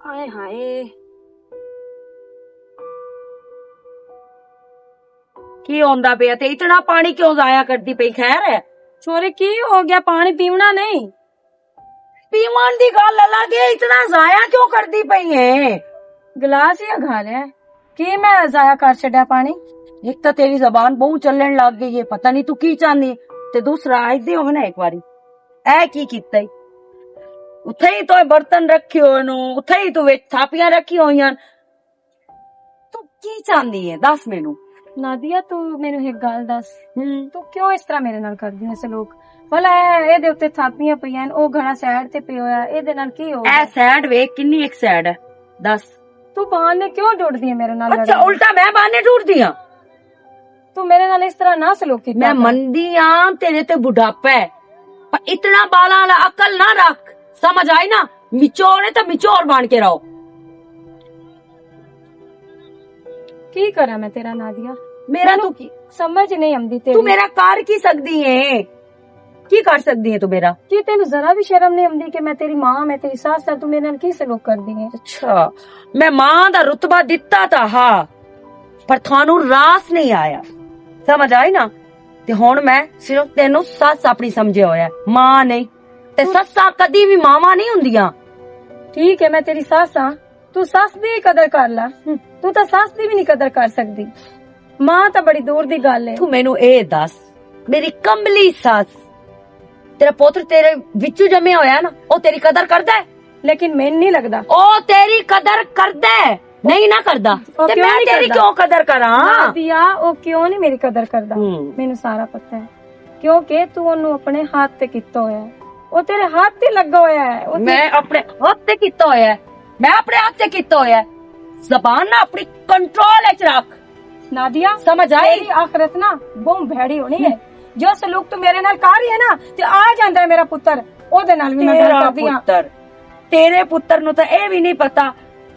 ਹਾਏ ਹਾਏ, ਕੀ ਹੁੰਦਾ ਪਿਆ ਤੇ ਇਤਨਾ ਪਾਣੀ ਕਿਉਂ ਜ਼ਾਇਆ ਕਰਦੀ ਪਈ? ਖੈਰ ਹੈ? ਛੋਰੇ ਕੀ ਹੋ ਗਿਆ? ਪਾਣੀ ਪੀਵਣਾ ਨਹੀਂ? ਪੀਵਣ ਦੀ ਗੱਲ ਅਲੱਗ ਹੈ, ਇਤਨਾ ਜ਼ਾਇਆ ਕਿਉਂ ਕਰਦੀ ਪਈ ਹੈ? ਗਲਾਸ ਹੀ ਅਘਾ ਲਿਆ। ਕੀ ਮੈਂ ਜ਼ਾਇਆ ਕਰ ਛੱਡਿਆ ਪਾਣੀ? ਇੱਕ ਤਾਂ ਤੇਰੀ ਜ਼ਬਾਨ ਬਹੁਤ ਚੱਲਣ ਲੱਗ ਗਈ ਹੈ, ਪਤਾ ਨਹੀਂ ਤੂੰ ਕੀ ਚਾਹਨੀ, ਤੇ ਦੂਸਰਾ ਆਇਦੇ ਹੋ ਨਾ ਇੱਕ ਵਾਰੀ ਐ ਕੀ ਕੀਤਾ ਈ? ਉੱਥੇ ਹੀ ਤੂੰ ਬਰਤਨ ਰੱਖੇ ਹੋਏ ਨੂੰ, ਉੱਥੇ ਹੀ ਤੂੰ ਵਿੱਚ ਥਾਪੀਆਂ ਰੱਖੀ ਹੋਈਆਂ। ਤੂੰ ਕੀ ਚਾਹੁੰਦੀ ਹੈ ਦੱਸ ਮੈਨੂੰ। ਨਾਦੀਆ ਤੂੰ ਮੈਨੂੰ ਇੱਕ ਗੱਲ ਦੱਸ, ਤੂੰ ਕਿਉਂ ਇਸ ਤਰ੍ਹਾਂ ਮੇਰੇ ਨਾਲ ਕਰਦੀ ਹੈ ਸਲੂਕ? ਭਲਾ ਇਹਦੇ ਉੱਤੇ ਥਾਪੀਆਂ ਪਈਆਂ, ਉਹ ਘੜਾ ਸਾਈਡ ਤੇ ਪਿਆ ਹੋਇਆ, ਇਹਦੇ ਨਾਲ ਕੀ ਹੋ ਐ ਸਾਈਡ ਵੇਖ ਕਿੰਨੀ ਇੱਕ ਸਾਈਡ ਹੈ, ਦੱਸ। ਤੂੰ ਬਹਾਨੇ ਕਿਉਂ ਜੋੜਦੀ ਹੈ ਮੇਰੇ ਨਾਲ? ਅੱਛਾ ਉਲਟਾ ਮੈਂ ਬਹਾਨੇ ਢੂੰਡਦੀ ਆ? ਤੂੰ ਮੇਰੇ ਨਾਲ ਇਸ ਤਰ੍ਹਾਂ ਨਾ ਸਲੂਕ ਕੀਤਾ। ਮੈਂ ਮੰਨਦੀ ਆ ਤੇਰੇ ਤੇ ਬੁਢਾਪਾ ਹੈ, ਪਰ ਇਤਨਾ ਬਾਲਾਂ ਵਾਲਾ ਅਕਲ ਨਾ ਰੱਖ, ਸਮਝ ਆਈ ਨਾ? ਮਿਚੋਰ ਹੈ ਤਾਂ ਮਿਚੋਰ ਬਣ ਕੇ ਰਹੋ। ਕੀ ਕਰਾਂ ਮੈਂ ਤੇਰਾ ਨਾਦੀਆ? ਮੇਰਾ ਤੂੰ ਕੀ ਸਮਝ ਨਹੀਂ ਆਉਂਦੀ ਤੂੰ ਤੇਰੀ। ਮੇਰਾ ਕਰ ਕੀ ਸਕਦੀ ਹੈ? ਕੀ ਕਰ ਸਕਦੀ ਹੈ ਤੂੰ ਮੇਰਾ? ਕੀ ਤੈਨੂੰ ਜ਼ਰਾ ਵੀ ਸ਼ਰਮ ਨਹੀਂ ਆਉਂਦੀ ਕਿ ਮੈਂ ਤੇਰੀ ਮਾਂ, ਮੈਂ ਤੇਰੀ ਸੱਸ, ਤੂੰ ਮੇਰੇ ਨਾਲ ਕੀ ਸਲੂਕ ਕਰਦੀ ਹੈ? ਅੱਛਾ ਮੈਂ ਮਾਂ ਦਾ ਰੁਤਬਾ ਦਿੱਤਾ ਤਾਂ ਹਾਂ, ਪਰ ਤੁਹਾਨੂੰ ਰਾਸ ਨਹੀਂ ਆਇਆ, ਸਮਝ ਆਈ ਨਾ? ਤੇ ਹੁਣ ਮੈਂ ਸਿਰਫ ਤੈਨੂੰ ਸੱਸ ਆਪਣੀ ਸਮਝਿਆ ਹੋਇਆ, ਮਾਂ ਨਹੀਂ। ਤੇ ਸੱਸਾਂ ਕਦੀ ਵੀ ਮਾਵਾਂ ਨਹੀਂ ਹੁੰਦੀਆਂ। ਠੀਕ ਹੈ ਮੈਂ ਤੇਰੀ ਸੱਸ ਹਾਂ, ਤੂੰ ਸੱਸ ਦੀ ਕਦਰ ਕਰ ਲੈ। ਤੂੰ ਤਾਂ ਸੱਸ ਦੀ ਵੀ ਨਹੀਂ ਕਦਰ ਕਰ ਸਕਦੀ, ਮਾਂ ਤਾਂ ਬੜੀ ਦੂਰ ਦੀ ਗੱਲ ਹੈ। ਤੂੰ ਮੈਨੂੰ ਇਹ ਦੱਸ, ਮੇਰੀ ਕਮਲੀ ਸੱਸ, ਤੇਰਾ ਪੁੱਤਰ ਤੇਰੇ ਵਿੱਚੋਂ ਜੰਮਿਆ ਹੋਇਆ ਨਾ, ਉਹ ਤੇਰੀ ਕਦਰ ਕਰਦਾ ਹੈ? ਲੇਕਿਨ ਮੈਨੂੰ ਨਹੀਂ ਲੱਗਦਾ ਉਹ ਤੇਰੀ ਕਦਰ ਕਰਦਾ ਹੈ। ਨਹੀਂ ਨਾ ਕਰਦਾ ਤੇ ਮੈਂ ਤੇਰੀ ਕਿਉਂ ਕਦਰ ਕਰਾਂ? ਨਾਦੀਆ ਉਹ ਕਿਉਂ ਨਹੀਂ ਮੇਰੀ ਕਦਰ ਕਰਦਾ? ਮੈਨੂੰ ਸਾਰਾ ਪਤਾ ਹੈ, ਕਿਉਂਕਿ ਤੂੰ ਉਹਨੂੰ ਆਪਣੇ ਹੱਥ ਤੇ ਕੀਤਾ ਹੋਇਆ ਹੈ, ਉਹ ਤੇਰੇ ਹੱਥ ਤੇ ਲੱਗਾ ਹੋਇਆ ਹੈ। ਮੈਂ ਆਪਣੇ ਹੱਥ ਤੇ ਕੀਤਾ ਹੋਇਆ, ਮੈਂ ਆਪਣੇ ਹੱਥ ਤੇ ਕੀਤਾ ਹੋਇਆ। ਜ਼ਬਾਨ ਨਾ ਆਪਣੀ ਕੰਟਰੋਲ ਵਿੱਚ ਰੱਖ ਨਾਦੀਆ, ਸਮਝ ਆਈ? ਤੇਰੀ ਆਖਰਤ ਨਾ ਬਹੁਤ ਭੈੜੀ ਹੋਣੀ ਹੈ। ਜੋ ਸਲੂਕ ਤੂੰ ਮੇਰੇ ਨਾਲ ਕਰ ਰਹੀ ਹੈ ਨਾ, ਤੇ ਆ ਜਾਂਦਾ ਹੈ ਮੇਰਾ ਪੁੱਤਰ, ਉਹਦੇ ਨਾਲ ਵੀ ਮੈਂ ਗੱਲ ਕਰਦੀ ਹਾਂ। ਤੇਰੇ ਪੁੱਤਰ ਨੂੰ ਤਾਂ ਇਹ ਵੀ ਨਹੀਂ ਪਤਾ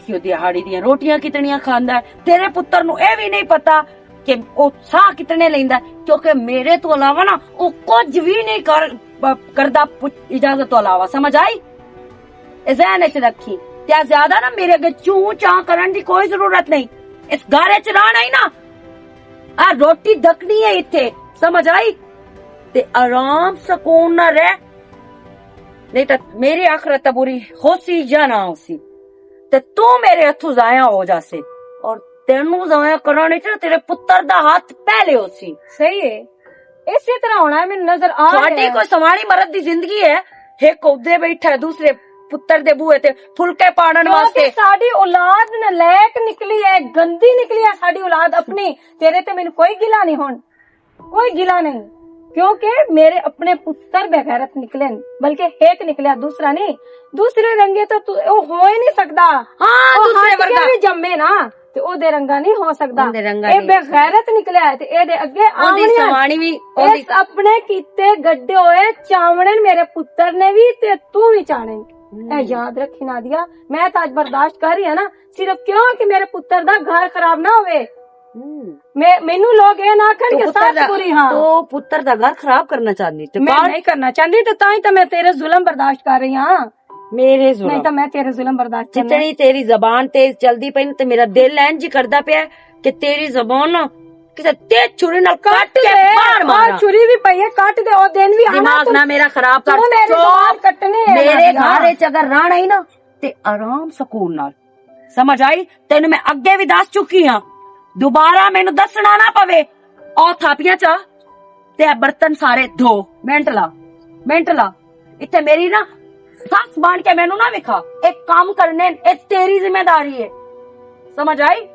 ਕਿ ਉਹ ਦਿਹਾੜੀ ਦੀਆਂ ਰੋਟੀਆਂ ਕਿਤਨੀਆਂ ਖਾਂਦਾ ਹੈ। ਤੇਰੇ ਪੁੱਤਰ ਨੂੰ ਇਹ ਵੀ ਨਹੀਂ ਪਤਾ ਕਿ ਉਹ ਸਾਹ ਕਿਤਨੇ ਲੈਂਦਾ, ਕਿਉਂਕਿ ਮੇਰੇ ਤੋਂ ਇਲਾਵਾ ਨਾ ਉਹ ਕੁਝ ਵੀ ਨਹੀਂ ਕਰਦਾ ਇਜਾਜ਼ਤ ਤੋਂ ਇਲਾਵਾ, ਸਮਝ ਆਈ? ਇਹ ਜ਼ਿਹਨ ਵਿੱਚ ਰੱਖੀ। ਤੇ ਜ਼ਿਆਦਾ ਨਾ ਮੇਰੇ ਅੱਗੇ ਚੂੰ ਚਾਂ ਕਰਨ ਦੀ ਕੋਈ ਜ਼ਰੂਰਤ ਨਹੀਂ। ਇਸ ਘਰ ਚ ਰਹਿਣਾ ਹੀ ਨਾ, ਆ ਰੋਟੀ ਧੱਕਣੀ ਹੈ ਇੱਥੇ, ਸਮਝ ਆਈ? ਤੇ ਆਰਾਮ ਸਕੂਨ ਨਾ ਰਹਿ, ਨਹੀਂ ਤਾਂ ਮੇਰੀ ਆਖਰਤ ਤਾਂ ਬੁਰੀ ਹੋਸੀ ਜਾਂ ਨਾ ਹੋਸੀ, ਤੇ ਤੂੰ ਮੇਰੇ ਹੱਥੋਂ ਜ਼ਾਇਆ ਹੋ ਜਾਸੇ। ਔਰ ਤੈਨੂੰ ਜ਼ਾਇਆ ਕਰਾਉਣੇ ਚ ਤੇਰੇ ਪੁੱਤਰ ਦਾ ਹੱਥ ਪਹਿਲੇ ਹੋਸੀ। ਸਹੀ ਹੈ, ਇਸੇ ਤਰ੍ਹਾਂ ਹੋਣਾ ਹੈ, ਮੈਨੂੰ ਨਜ਼ਰ ਆ ਰਿਹਾ। ਤੁਹਾਡੀ ਕੋਈ ਸਵਾਰੀ ਮਰਦ ਦੀ ਜ਼ਿੰਦਗੀ ਹੈ? ਇੱਕ ਉਹਦੇ ਬੈਠਾ ਦੂਸਰੇ ਪੁੱਤਰ ਦੇ ਬੂਹੇ ਤੇ ਫੁਲਕੇ ਪਾੜਨ ਵਾਸਤੇ। ਸਾਡੀ ਔਲਾਦ ਨਲਾਇਕ ਨਿਕਲੀ ਹੈ, ਗੰਦੀ ਨਿਕਲੀ ਹੈ ਸਾਡੀ ਔਲਾਦ ਆਪਣੀ। ਤੇਰੇ ਤੇ ਮੈਨੂੰ ਕੋਈ ਗਿਲਾ ਨਹੀਂ, ਹੁਣ ਕੋਈ ਗਿਲਾ ਨਹੀਂ, ਕਿਉਂਕਿ ਮੇਰੇ ਆਪਣੇ ਪੁੱਤਰ ਬੇਗੈਰਤ ਨਿਕਲੇ, ਬਲਕਿ ਇੱਕ ਨਿਕਲਿਆ, ਦੂਸਰਾ ਨਹੀਂ। ਦੂਸਰੇ ਰੰਗੇ ਤਾਂ ਉਹ ਹੋ ਹੀ ਨਹੀਂ ਸਕਦਾ। ਹਾਂ, ਦੂਸਰੇ ਵਰਗਾ ਵੀ ਜੰਮੇ ਨਾ ਤੇ ਉਹਦੇ ਰੰਗਾ ਨਹੀਂ ਹੋ ਸਕਦਾ। ਇਹ ਬੇਗੈਰਤ ਨਿਕਲਿਆ ਹੈ ਤੇ ਇਹਦੇ ਅੱਗੇ ਸਵਾਣੀ ਵੀ ਇਸ ਆਪਣੇ ਕੀਤੇ ਗੱਡੇ ਹੋਏ ਚਾਵਣੇ ਮੇਰੇ ਪੁੱਤਰ ਨੇ ਵੀ ਤੇ ਤੂੰ ਵੀ ਚਾਣੇ। ਇਹ ਯਾਦ ਰੱਖੀ ਨਾਦੀਆ, ਮੈਂ ਤਾਂ ਅੱਜ ਬਰਦਾਸ਼ਤ ਕਰ ਰਹੀ ਹਾਂ ਨਾ, ਸਿਰਫ ਕਿਉਂ ਕਿ ਮੇਰੇ ਪੁੱਤਰ ਦਾ ਘਰ ਖਰਾਬ ਨਾ ਹੋਵੇ। ਮੈਨੂੰ ਲੋਕ ਇਹ ਨਾ ਆਖਣ ਕਿ ਸੱਸ ਬੁਰੀ। ਹਾਂ, ਤੂੰ ਪੁੱਤਰ ਦਾ ਘਰ ਖਰਾਬ ਕਰਨਾ ਚਾਹਨੀ ਤੇ ਮੈਂ ਨਹੀਂ ਕਰਨਾ ਚਾਹੁੰਦੀ, ਤੇ ਤਾਂ ਹੀ ਤਾਂ ਮੈਂ ਤੇਰੇ ਜ਼ੁਲਮ ਬਰਦਾਸ਼ਤ ਕਰ ਰਹੀ ਹਾਂ। ਮੇਰੇ ਜ਼ੁਲਮ ਨਹੀਂ ਤਾਂ ਮੈਂ ਤੇਰੇ ਜ਼ੁਲਮ ਬਰਦਾਸ਼ਤ ਕਰਨਾ। ਜਿਤਨੀ ਤੇਰੀ ਜ਼ਬਾਨ ਤੇਜ਼ ਚਲਦੀ ਪਈ ਤੇ ਮੇਰਾ ਦਿਲ ਇੰਜ ਕਰਦਾ ਪਿਆ ਕਿ ਤੇਰੀ ਜ਼ਬਾਨ ਕਿਸੇ ਤੇਜ਼ ਛੁਰੀ ਨਾਲ ਕੱਟ ਕੇ ਬਾਹਰ ਮਾਰਾਂ। ਛੁਰੀ ਵੀ ਪਈ ਹੈ, ਕੱਟ ਦੇ, ਉਹ ਦਿਨ ਵੀ ਆਣਾ। ਦਿਮਾਗ ਨਾ ਮੇਰਾ ਖਰਾਬ ਕਰ, ਮੇਰੇ ਘਰ ਵਿੱਚ ਅਗਰ ਰਹਿਣਾ ਹੀ ਨਾ ਤੇ ਆਰਾਮ ਸਕੂਨ ਨਾਲ, ਸਮਝ ਆਈ? ਤੈਨੂੰ ਮੈਂ ਅੱਗੇ ਵੀ ਦੱਸ ਚੁੱਕੀ ਹਾਂ, ਦੁਬਾਰਾ ਮੈਨੂੰ ਦੱਸਣਾ ਨਾ ਪਵੇ। ਉਹ ਥਾਪੀਆਂ ਚਾ ਤੇ ਬਰਤਨ ਸਾਰੇ ਧੋ, ਮਿੰਟ ਲਾ। ਇੱਥੇ ਮੇਰੀ ਨਾ ਸੱਸ ਬਣ ਕੇ ਮੈਨੂੰ ਨਾ ਵਿਖਾ, ਇੱਕ ਕੰਮ ਕਰਨੇ ਇਹ ਤੇਰੀ ਜ਼ਿੰਮੇਵਾਰੀ ਹੈ, ਸਮਝ ਆਈ?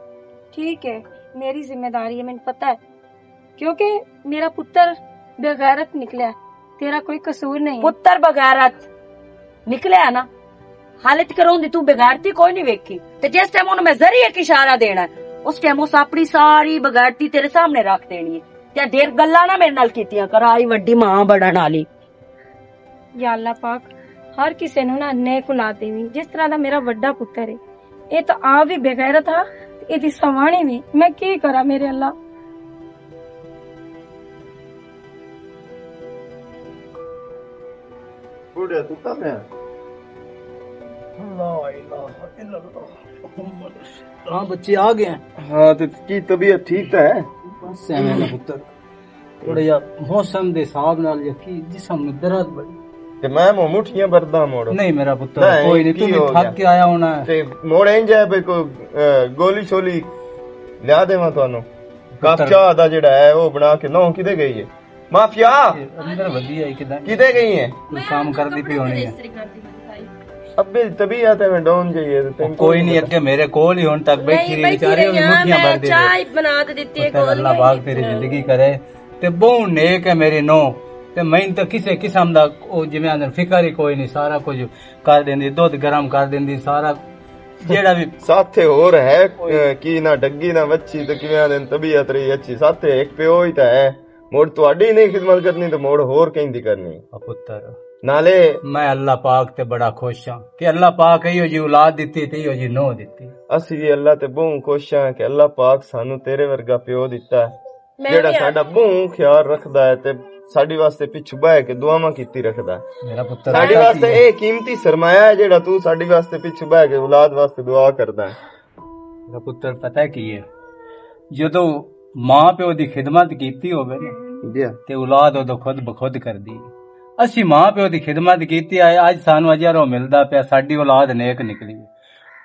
ਠੀਕ ਹੈ, ਮੇਰੀ ਜ਼ਿੰਮੇਵਾਰੀ ਹੈ, ਮੈਨੂੰ ਪਤਾ ਹੈ, ਕਿਉਂਕਿ ਮੇਰਾ ਪੁੱਤਰ ਬੇਗੈਰਤ ਨਿਕਲਿਆ, ਤੇਰਾ ਕੋਈ ਕਸੂਰ ਨਹੀਂ। ਪੁੱਤਰ ਬਗੈਰਤ ਨਿਕਲਿਆ ਨਾ, ਹਾਲਤ ਕਰਾਉਂਦੀ ਤੂੰ ਬਗੈਰਤੀ ਕੋਈ ਨਹੀਂ ਵੇਖੀ। ਤੇ ਜਿਸ ਟਾਈਮ ਉਹਨੂੰ ਮੈਂ ਜ਼ਰੀ ਇੱਕ ਇਸ਼ਾਰਾ ਦੇਣਾ, ਉਸ ਟਾਈਮ ਉਸ ਆਪਣੀ ਸਾਰੀ ਬਗੈਰਤੀ ਤੇਰੇ ਸਾਹਮਣੇ ਰੱਖ ਦੇਣੀ ਹੈ। ਤੇ ਢੇਰ ਗੱਲਾਂ ਨਾ ਮੇਰੇ ਨਾਲ ਕੀਤੀਆਂ ਕਰ, ਆਈ ਵੱਡੀ ਮਾਂ ਬਣਨ ਵਾਲੀ। ਯਾ ਅੱਲਾ ਪਾਕ ਹਰ ਕਿਸੇ ਨੂੰ ਨਾ ਨੇਕ ਔਲਾਦ ਦੇਵੀਂ, ਜਿਸ ਤਰ੍ਹਾਂ ਦਾ ਮੇਰਾ ਵੱਡਾ ਪੁੱਤਰ ਹੈ। ਇਹ ਤਾਂ ਆਪ ਵੀ ਬੇਗੈਰਤ ਆ, ਇਹਦੀ ਸਵਾਣੀ ਵੀ। ਮੈਂ ਕੀ ਕਰਾਂ ਮੇਰੇ ਅੱਲਾ? ਬੁੜਿਆ ਤੂੰ ਤਾਂ ਮੈਂ हाँ बच्चे आ गए हैं। हाँ तो की तबीयत ठीक तो है? बस है मेरा पुत्र थोड़ा या मौसम दे हिसाब नाल या की जिसम में दर्द बड़ी। ते मैं मुठियां भरदा मोड़ नहीं मेरा पुत्र नहीं, कोई नहीं, की तुम हो थक गया? के आया होना है। ते मोड़ इंज है भाई को गोली शोली लिया देवा ਤੁਹਾਨੂੰ ਕੱਪ ਚਾਹ ਦਾ ਜਿਹੜਾ ਹੈ ਉਹ ਬਣਾ ਕੇ ਨੌ ਕਿਦੇ ਗਈ ਹੈ ਮਾਫੀਆ अंदर वधिया है किदा ਕਿਦੇ गई है कोई काम कर दी पी होनी है। अबे तबीयत है मैं डाउन जाइए तो तुम कोई नहीं अगे मेरे कोल ही हुन तक बैठी रही बेचारी भी मुठियां भर दे चाय बना के देती है पुत्र अल्लाह पाक तेरी जिंदगी करे ते बहु नेक है मेरी नो ते मैन तो किसी किस्म दा ओ जिवें अंदर फिकर ही कोई नहीं, सारा कुछ कर देंदी, दुध गरम कर देंदी, सारा जेड़ा भी साथे और है की ना डग्गी ना बच्ची तो किवें दिन तबीयत रही अच्छी साथे एक प्यो ही तो है मोड़ ਤੁਹਾਡੀ नहीं खिदमत करनी तो मोड़ होर कहंदी करनी पुत्र नाले मैं अल्लाह पाक ते बड़ा खुश हां कि अल्लाह पाक इहो जी औलाद दित्ती ते इहो जी नो दित्ती। ਅਸੀਂ ਵੀ ਅੱਲਾ ਤੇ ਬਹੁਤ ਖੁਸ਼ ਹਾਂ ਕਿ ਅੱਲਾ ਪਾਕ ਸਾਨੂੰ ਤੇਰੇ ਵਰਗਾ ਪਿਓ ਦਿੱਤਾ ਹੈ ਜਿਹੜਾ ਸਾਡਾ ਬਹੁਤ ਖਿਆਲ ਰੱਖਦਾ ਹੈ ਤੇ ਸਾਡੀ ਵਾਸਤੇ ਪਿੱਛੇ ਬਹਿ ਕੇ ਦੁਆਵਾਂ ਕੀਤੀ ਰੱਖਦਾ ਹੈ। मेरा पुत्र ਸਾਡੇ ਵਾਸਤੇ ਇਹ ਕੀਮਤੀ ਸਰਮਾਇਆ ਹੈ ਜਿਹੜਾ ਤੂੰ ਸਾਡੀ ਵਾਸਤੇ ਪਿੱਛੇ ਬਹਿ ਕੇ ਔਲਾਦ ਵਾਸਤੇ ਦੁਆ ਕਰਦਾ ਹੈ। मेरा पुत्र पता है की है ਜਦੋਂ ਮਾਂ ਪਿਓ ਦੀ ਖਿਦਮਤ ਕੀਤੀ ਹੋਵੇ ਨਾ ਜੀ ਤੇ ਔਲਾਦ ਉਹਦਾ ਖੁਦ ਬਖੁਦ ਕਰਦੀ ਹੈ। ਅਸੀਂ ਮਾਂ ਪਿਓ ਦੀ ਖਿਦਮਤ ਕੀਤੀ ਹੈ, ਅੱਜ ਸਾਨੂੰ ਅਜਰੋਂ ਮਿਲਦਾ ਪਿਆ, ਸਾਡੀ ਔਲਾਦ ਨੇਕ ਨਿਕਲੀ।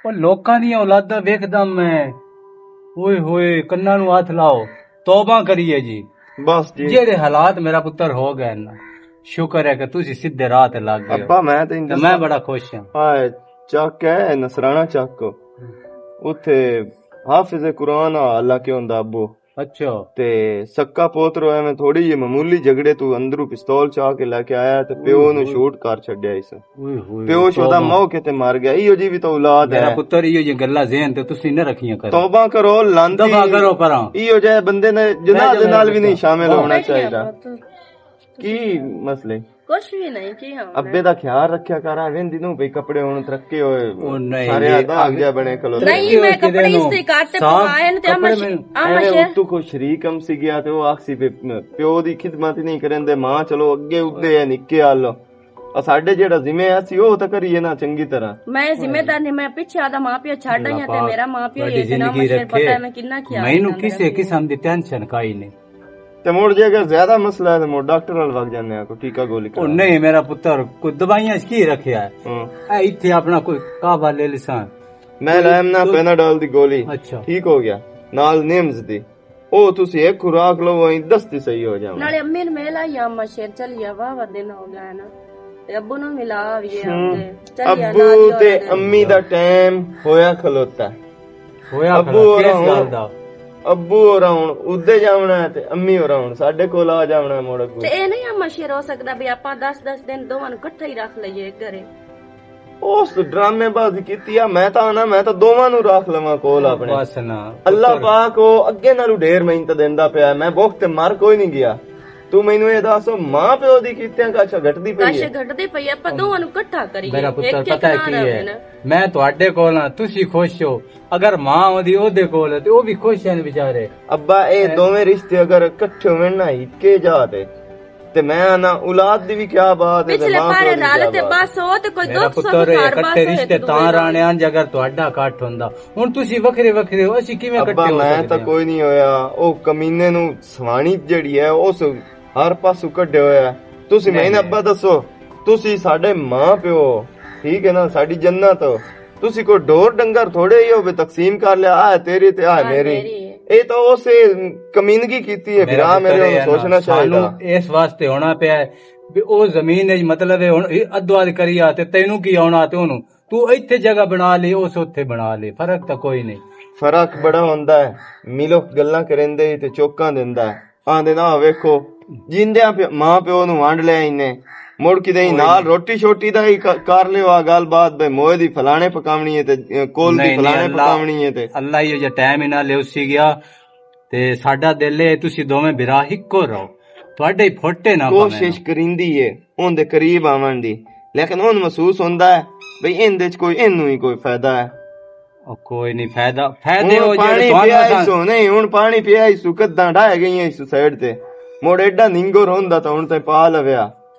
ਉਹ ਲੋਕਾਂ ਦੀਆਂ ਔਲਾਦਾਂ ਵੇਖਦਾ ਮੈਂ ਓਏ ਹੋਏ ਕੰਨਾਂ ਨੂੰ ਹੱਥ ਲਾਓ, ਤੌਬਾ ਕਰੀਏ ਜੀ। ਬਸ ਜੀ ਜਿਹੜੇ ਹਾਲਾਤ ਮੇਰਾ ਪੁੱਤਰ ਹੋ ਗਏ ਨਾ, ਸ਼ੁਕਰ ਹੈ ਕਿ ਤੁਸੀਂ ਸਿੱਧੇ ਰਾਹ ਤੇ ਲੱਗ ਗਏ ਅੱਬਾ ਹੋ ਮੈਂ ਤੇ ਤੇ ਮੈਂ ਬੜਾ ਖੁਸ਼ ਹਾਂ। ਹਾਂ ਚੱਕ ਹੈ ਨਸਰਾਣਾ ਚੱਕ ਉੱਥੇ ਹਾਫਿਜ਼ ਕੁਰਾਨ ਅੱਲਾ ਕੇ ਹੁੰਦਾ ਅੱਬੂ ਅੱਛਾ ਤੇ सक्का पोतरो ਐਵੇਂ ਥੋੜੀ ਜਿਹੀ ਮਾਮੂਲੀ ਝਗੜੇ ਤੂੰ ਅੰਦਰੋਂ ਪਿਸਤੌਲ ਚਾਹ ਕੇ ਲੈ ਕੇ ਆਇਆ ਤੇ ਪਿਓ ਨੂੰ ਸ਼ੂਟ ਕਰ ਛੱਡਿਆ ਇਸ ਓਏ ਹੋਏ ਪਿਓ ਸ਼ੋਦਾ ਮੌਕੇ ਤੇ ਮਰ ਗਿਆ। ਇਹੋ ਜੀ ਵੀ ਤਾਂ ਔਲਾਦ ਮੇਰਾ ਹੈ। ਪੁੱਤਰ ਇਹੋ ਜਿਹੀ ਗੱਲਾਂ ਜ਼ਿਹਨ ਤੇ ਤੁਸੀਂ ਨਾ ਰੱਖੀਆਂ ਕਰੋ, ਤੌਬਾ ਕਰੋ ਲਾਂਦੀ ਦਫਾ ਕਰੋ ਪਰਾਂ। ਇਹੋ ਜਿਹੇ ਬੰਦੇ ਨੇ ਜਨਾਹ ਦੇ ਨਾਲ ਵੀ ਨਹੀਂ ਸ਼ਾਮਿਲ ਹੋਣਾ ਚਾਹੀਦਾ। ਕੀ ਮਸਲੇ कुछ भी नहीं की हम ਅੱਬੇ ਦਾ ਖਿਆਲ ਰੱਖਿਆ ਕਰ ਵੇਂਦੀ ਨੂੰ ਬਈ ਕੱਪੜੇ ਹੁਣ ਤਰੱਕੇ ਹੋਏ ਉਹ ਨਹੀਂ ਸਾਰੇ ਜੀ, ਆਦਾ ਅੱਗੇ ਬਣੇ ਖਲੋ नहीं मैं कपड़े इससे काटते पवाए न ते ਐਵੇਂ ਉੱਤੋਂ ਕੋ ਸ਼ਰੀਕ ਹਮ ਸੀ ਗਿਆ ਤੇ ਉਹ ਆਖਸੀ ਪਿਓ ਦੀ ਖਿਦਮਤ ਨਹੀਂ ਕਰਨਦੇ ਮਾਂ ਚਲੋ ਅੱਗੇ ਉੱਦੇ ਆ ਨਿੱਕੇ ਹਾਲ ਆ ਸਾਡੇ ਜਿਹੜਾ ਜ਼ਿੰਮੇ ਆ ਸੀ ਉਹ ਤਾਂ ਕਰੀਏ ਨਾ ਚੰਗੀ ਤਰ੍ਹਾਂ। मैं जिम्मेदार नहीं, मैं पीछे आधा माँ प्यो छड़ रही ते मेरा माँ प्यो ਤੁਹਾਡੀ इतना ਜ਼ਿੰਦਗੀ मुझे ਰੱਖੇ पता है मैं कितना ख्याल ਮੈਨੂੰ ਕਿਸੇ ਕਿਸਮ ਦੀ ਟੈਨਸ਼ਨ ਕਾਈ ਨਹੀਂ। ਤੇ ਮੁੜ ਜੇ ਅਗਰ ਜ਼ਿਆਦਾ ਮਸਲਾ ਹੈ ਤੇ ਮੁੜ ਡਾਕਟਰ ਨਾਲ ਵਗ ਜਾਂਦੇ ਆ ਕੋਈ ਟੀਕਾ ਗੋਲੀ ਉਹ ਕਰਾ। ਨਹੀਂ ਮੇਰਾ ਪੁੱਤਰ ਕੋਈ ਦਵਾਈਆਂ ਕੀ ਰੱਖਿਆ ਹੈ, ਹਾਂ ਇਹ ਇੱਥੇ ਆਪਣਾ ਕੋਈ ਕਾਬਾ ਲੈ ਲਿਸਾਂ। ਮੈਂ ਲੈਮ ਨਾ ਪੈਨਾਡੋਲ ਦੀ ਗੋਲੀ ਅੱਛਾ ਠੀਕ ਹੋ ਗਿਆ ਨਾਲ ਨਿਮਜ਼ ਦੀ ਉਹ ਤੁਸੀਂ ਇੱਕ ਖੁਰਾਕ ਲਓ ਐਂ ਦਸਤੀ ਸਹੀ ਹੋ ਜਾਵੇ। नाले अम्मी ने मेला या अम्मा शेर चलिया वाह दिन हो गया है ना ते अब्बू ने मिला ये हमने चलिया ਅੱਬੂ ਤੇ ਅੰਮੀ ਦਾ ਟਾਈਮ ਹੋਇਆ ਖਲੋਤਾ ਹੈ। ਹੋਇਆ ਅੱਬੂ ਖੜਾ ਕਿਸ ਹੋਰਾਂ ਗੱਲ ਦਾ? ਅੱਬੂ ਹੋਰਾਂ ਹੁਣ ਉੱਦੇ ਜਾਵਣਾ ਹੈ ਤੇ ਅੰਮੀ ਹੋਰਾਂ ਹੁਣ ਸਾਡੇ ਕੋਲ ਆ ਜਾਵਣਾ ਮੋੜ ਅੱਗੂ। ਤੇ ਇਹ ਨਹੀਂ ਅਮਾ ਸ਼ੇਰ ਹੋ ਸਕਦਾ ਵੀ ਆਪਾਂ 10-10 ਦਿਨ ਦੋਵਾਂ ਨੂੰ ਇਕੱਠੇ ਹੀ ਰੱਖ ਲਈਏ ਘਰੇ। ਉਸ ਡਰਾਮੇਬਾਜ਼ੀ ਕੀਤੀ ਆ ਮੈਂ ਤਾਂ ਨਾ ਮੈਂ ਤਾਂ ਦੋਵਾਂ ਨੂੰ ਰੱਖ ਲਵਾਂ ਕੋਲ ਆਪਣੇ। ਬਸ ਨਾ ਅੱਲਾਹ ਪਾਕ ਉਹ ਅੱਗੇ ਨਾਲੋਂ ਢੇਰ ਮਿਹਨਤ ਦਿੰਦਾ ਪਿਆ। ਮੈਂ ਭੁੱਖ ਤੇ ਮਰ ਕੋਈ ਨਹੀਂ ਗਿਆ। ਤੂੰ ਮੈਨੂੰ ਇਹ ਦੱਸ ਮਾਂ ਪਿਓ ਦੀ ਕੀਤਿਆਂ ਕਾਛਾ ਘਟਦੀ ਪਈ ਕਾਸ਼ੇ ਹੈ? ਘਟਦੇ ਪਈ ਆਪਾਂ ਦੋਵਾਂ ਨੂੰ ਇਕੱਠਾ ਕਰੀਏ। ਮੇਰਾ ਪੁੱਤਰ ਇੱਕ-ਇੱਕ ਪਤਾ ਹੈ ਨਾ ਕੀ ਰਵੇ ਹੈ, ਨਾ। ਮੈਂ ਤੁਹਾਡੇ ਕੋਲ ਹਾਂ, ਤੁਸੀਂ ਖੁਸ਼ ਹੋ। ਅਗਰ ਮਾਂ ਉਹਦੀ ਉਹਦੇ ਕੋਲ ਹੈ ਤੇ ਉਹ ਵੀ ਖੁਸ਼ ਹਨ ਵਿਚਾਰੇ। ਅੱਬਾ ਇਹ ਦੋਵੇਂ ਰਿਸ਼ਤੇ ਅਗਰ ਇਕੱਠੇ ਹੋਣ ਨਾ ਇੱਕੇ ਜਾ ਤੇ ਮੈਂ ਨਾ ਔਲਾਦ ਦੀ ਵੀ ਕੀ ਬਾਤ ਹੈ ਤੇ ਪਿਛਲੇ ਮਾਂ ਪਾਰੇ ਪਿਓ ਦੀ ਰਲ ਕੀ ਤੇ ਬਾਤ ਹੈ? ਬਸ ਉਹ ਤੇ ਕੋਈ ਮੇਰਾ ਦੁੱਖ ਸੁੱਖ ਪੁੱਤਰ ਘਰ ਇਕੱਠੇ ਬਸ ਰਿਸ਼ਤੇ ਤਾਂ ਰਾਣਿਆਂ ਜਗਰ ਤੁਹਾਡਾ ਇਕੱਠ ਹੁੰਦਾ। ਹੁਣ ਤੁਸੀਂ ਵੱਖਰੇ ਵੱਖਰੇ ਹੋ, ਅਸੀਂ ਕਿਵੇਂ ਅੱਬਾ ਇਕੱਠੇ ਹੋ ਮੈਂ ਸਕਦੇ ਤਾਂ ਹਾਂ? ਕੋਈ ਨਹੀਂ ਹੋਇਆ। ਉਹ ਕਮੀਨੇ ਨੂੰ ਸਵਾਣੀ ਜਿਹੜੀ ਹੈ ਉਸ ਹਰ ਪਾਸੋਂ ਕੱਢਿਆ ਹੋਇਆ। ਤੁਸੀਂ ਮੈਨੂੰ ਅੱਬਾ ਦੱਸੋ ਤੁਸੀਂ ਸਾਡੇ ਮਾਂ ਪਿਓ ਠੀਕ ਹੈ ਨਾ ਸਾਡੀ ਜੰਨਤ ਹੋ। ਤੁਸੀਂ ਕੋਈ ਢੋਰ ਡੰਗਰ ਥੋੜੇ ਹੀ ਹੋਵੇ ਤਕਸੀਮ ਕਰ ਲਿਆ ਆ ਤੇਰੀ ਤੇ ਆ ਮੇਰੀ। ਇਹ ਤਾਂ ਉਸੇ ਕਮੀਨਗੀ ਕੀਤੀ ਹੈ ਮੇਰਾ ਵੀਰਾ ਮੇਰੇ ਪੁੱਤਰ ਨੂੰ ਇਹ ਨਾ, ਸੋਚਣਾ ਚਾਹੀਦਾ। ਸਾਨੂੰ ਇਸ ਵਾਸਤੇ ਹੋਣਾ ਪਿਆ ਹੈ ਵੀ ਉਹ ਜ਼ਮੀਨ ਵਿੱਚ ਮਤਲਬ ਹੈ ਹੁਣ ਅੱਧਵਾਦ ਕਰੀਆ ਤੇ ਤੈਨੂੰ ਕੀ ਆਉਣਾ ਤੇ ਉਹਨੂੰ ਤੂੰ ਇੱਥੇ ਜਗ੍ਹਾ ਬਣਾ ਲਈ ਉਸ ਉੱਥੇ ਬਣਾ ਲਈ, ਫਰਕ ਤਾਂ ਕੋਈ ਨਹੀਂ। ਫਰਕ ਬੜਾ ਹੁੰਦਾ ਹੈ। ਮਿਲੋ ਗੱਲਾਂ ਕਰੇਂਦੇ ਤੇ ਚੋਕਾਂ ਦਿੰਦਾ ਹੈ। ਆਂਦੇ ਨਾ ਵੇਖੋ ਜਿੰਦਿਆਂ ਮਾਂ ਪਿਓ ਨੂੰ ਵੰਡ ਲਿਆ ਇਹਨੇ ਮੁੜ ਕਿਤੇ ਨਾਲ ਰੋਟੀ ਛੋਟੀ ਦਾ ਹੀ ਕਰ ਲਿਓ ਆ ਗੱਲਬਾਤ ਬਈ ਮੋਏ ਦੀ ਫਲਾਣੇ ਪਕਾਵਣੀ ਹੈ ਤੇ ਕੋਲ ਦੀ ਫਲਾਣੇ ਪਕਾਵਣੀ ਹੈ ਤੇ ਅੱਲਾ ਹੀ ਜੇ ਟਾਈਮ ਇਹਨਾਂ ਲਿਓ ਸੀ ਗਿਆ ਤੇ ਸਾਡਾ ਦਿਲ ਹੈ ਤੁਸੀਂ ਦੋਵੇਂ ਬਿਰਾ ਇੱਕੋ ਰਹੋ, ਤੁਹਾਡੇ ਫੋਟੇ ਨਾ ਕੋਸ਼ਿਸ਼ ਕਰਿੰਦੀ ਏ ਉਹਦੇ ਕਰੀਬ ਆਵਣ ਦੀ ਲੇਕਿਨ ਉਹਨੂੰ ਮਹਿਸੂਸ ਹੁੰਦਾ ਹੈ ਬਈ ਇਹਦੇ ਚ ਕੋਈ ਇਹਨੂੰ ਹੀ ਕੋਈ ਫਾਇਦਾ ਹੈ। ਉਹ ਕੋਈ ਨਹੀਂ ਫਾਇਦੇ ਹੋ ਪਾਣੀ ਪਿਆ ਸੋ ਨਹੀਂ ਹੁਣ ਪਾਣੀ ਪਿਆ ਸੁਕਦਾਂ ਢਾਹ ਗਈਆਂ ਇਸ ਸਾਈਡ ਤੇ ਮੋੜ ਐਡਾ ਨਿੰਗਰ ਹੁੰਦਾ ਤਾਂ ਹੁਣ ਤੇ ਪਾ ਲਵਿਆ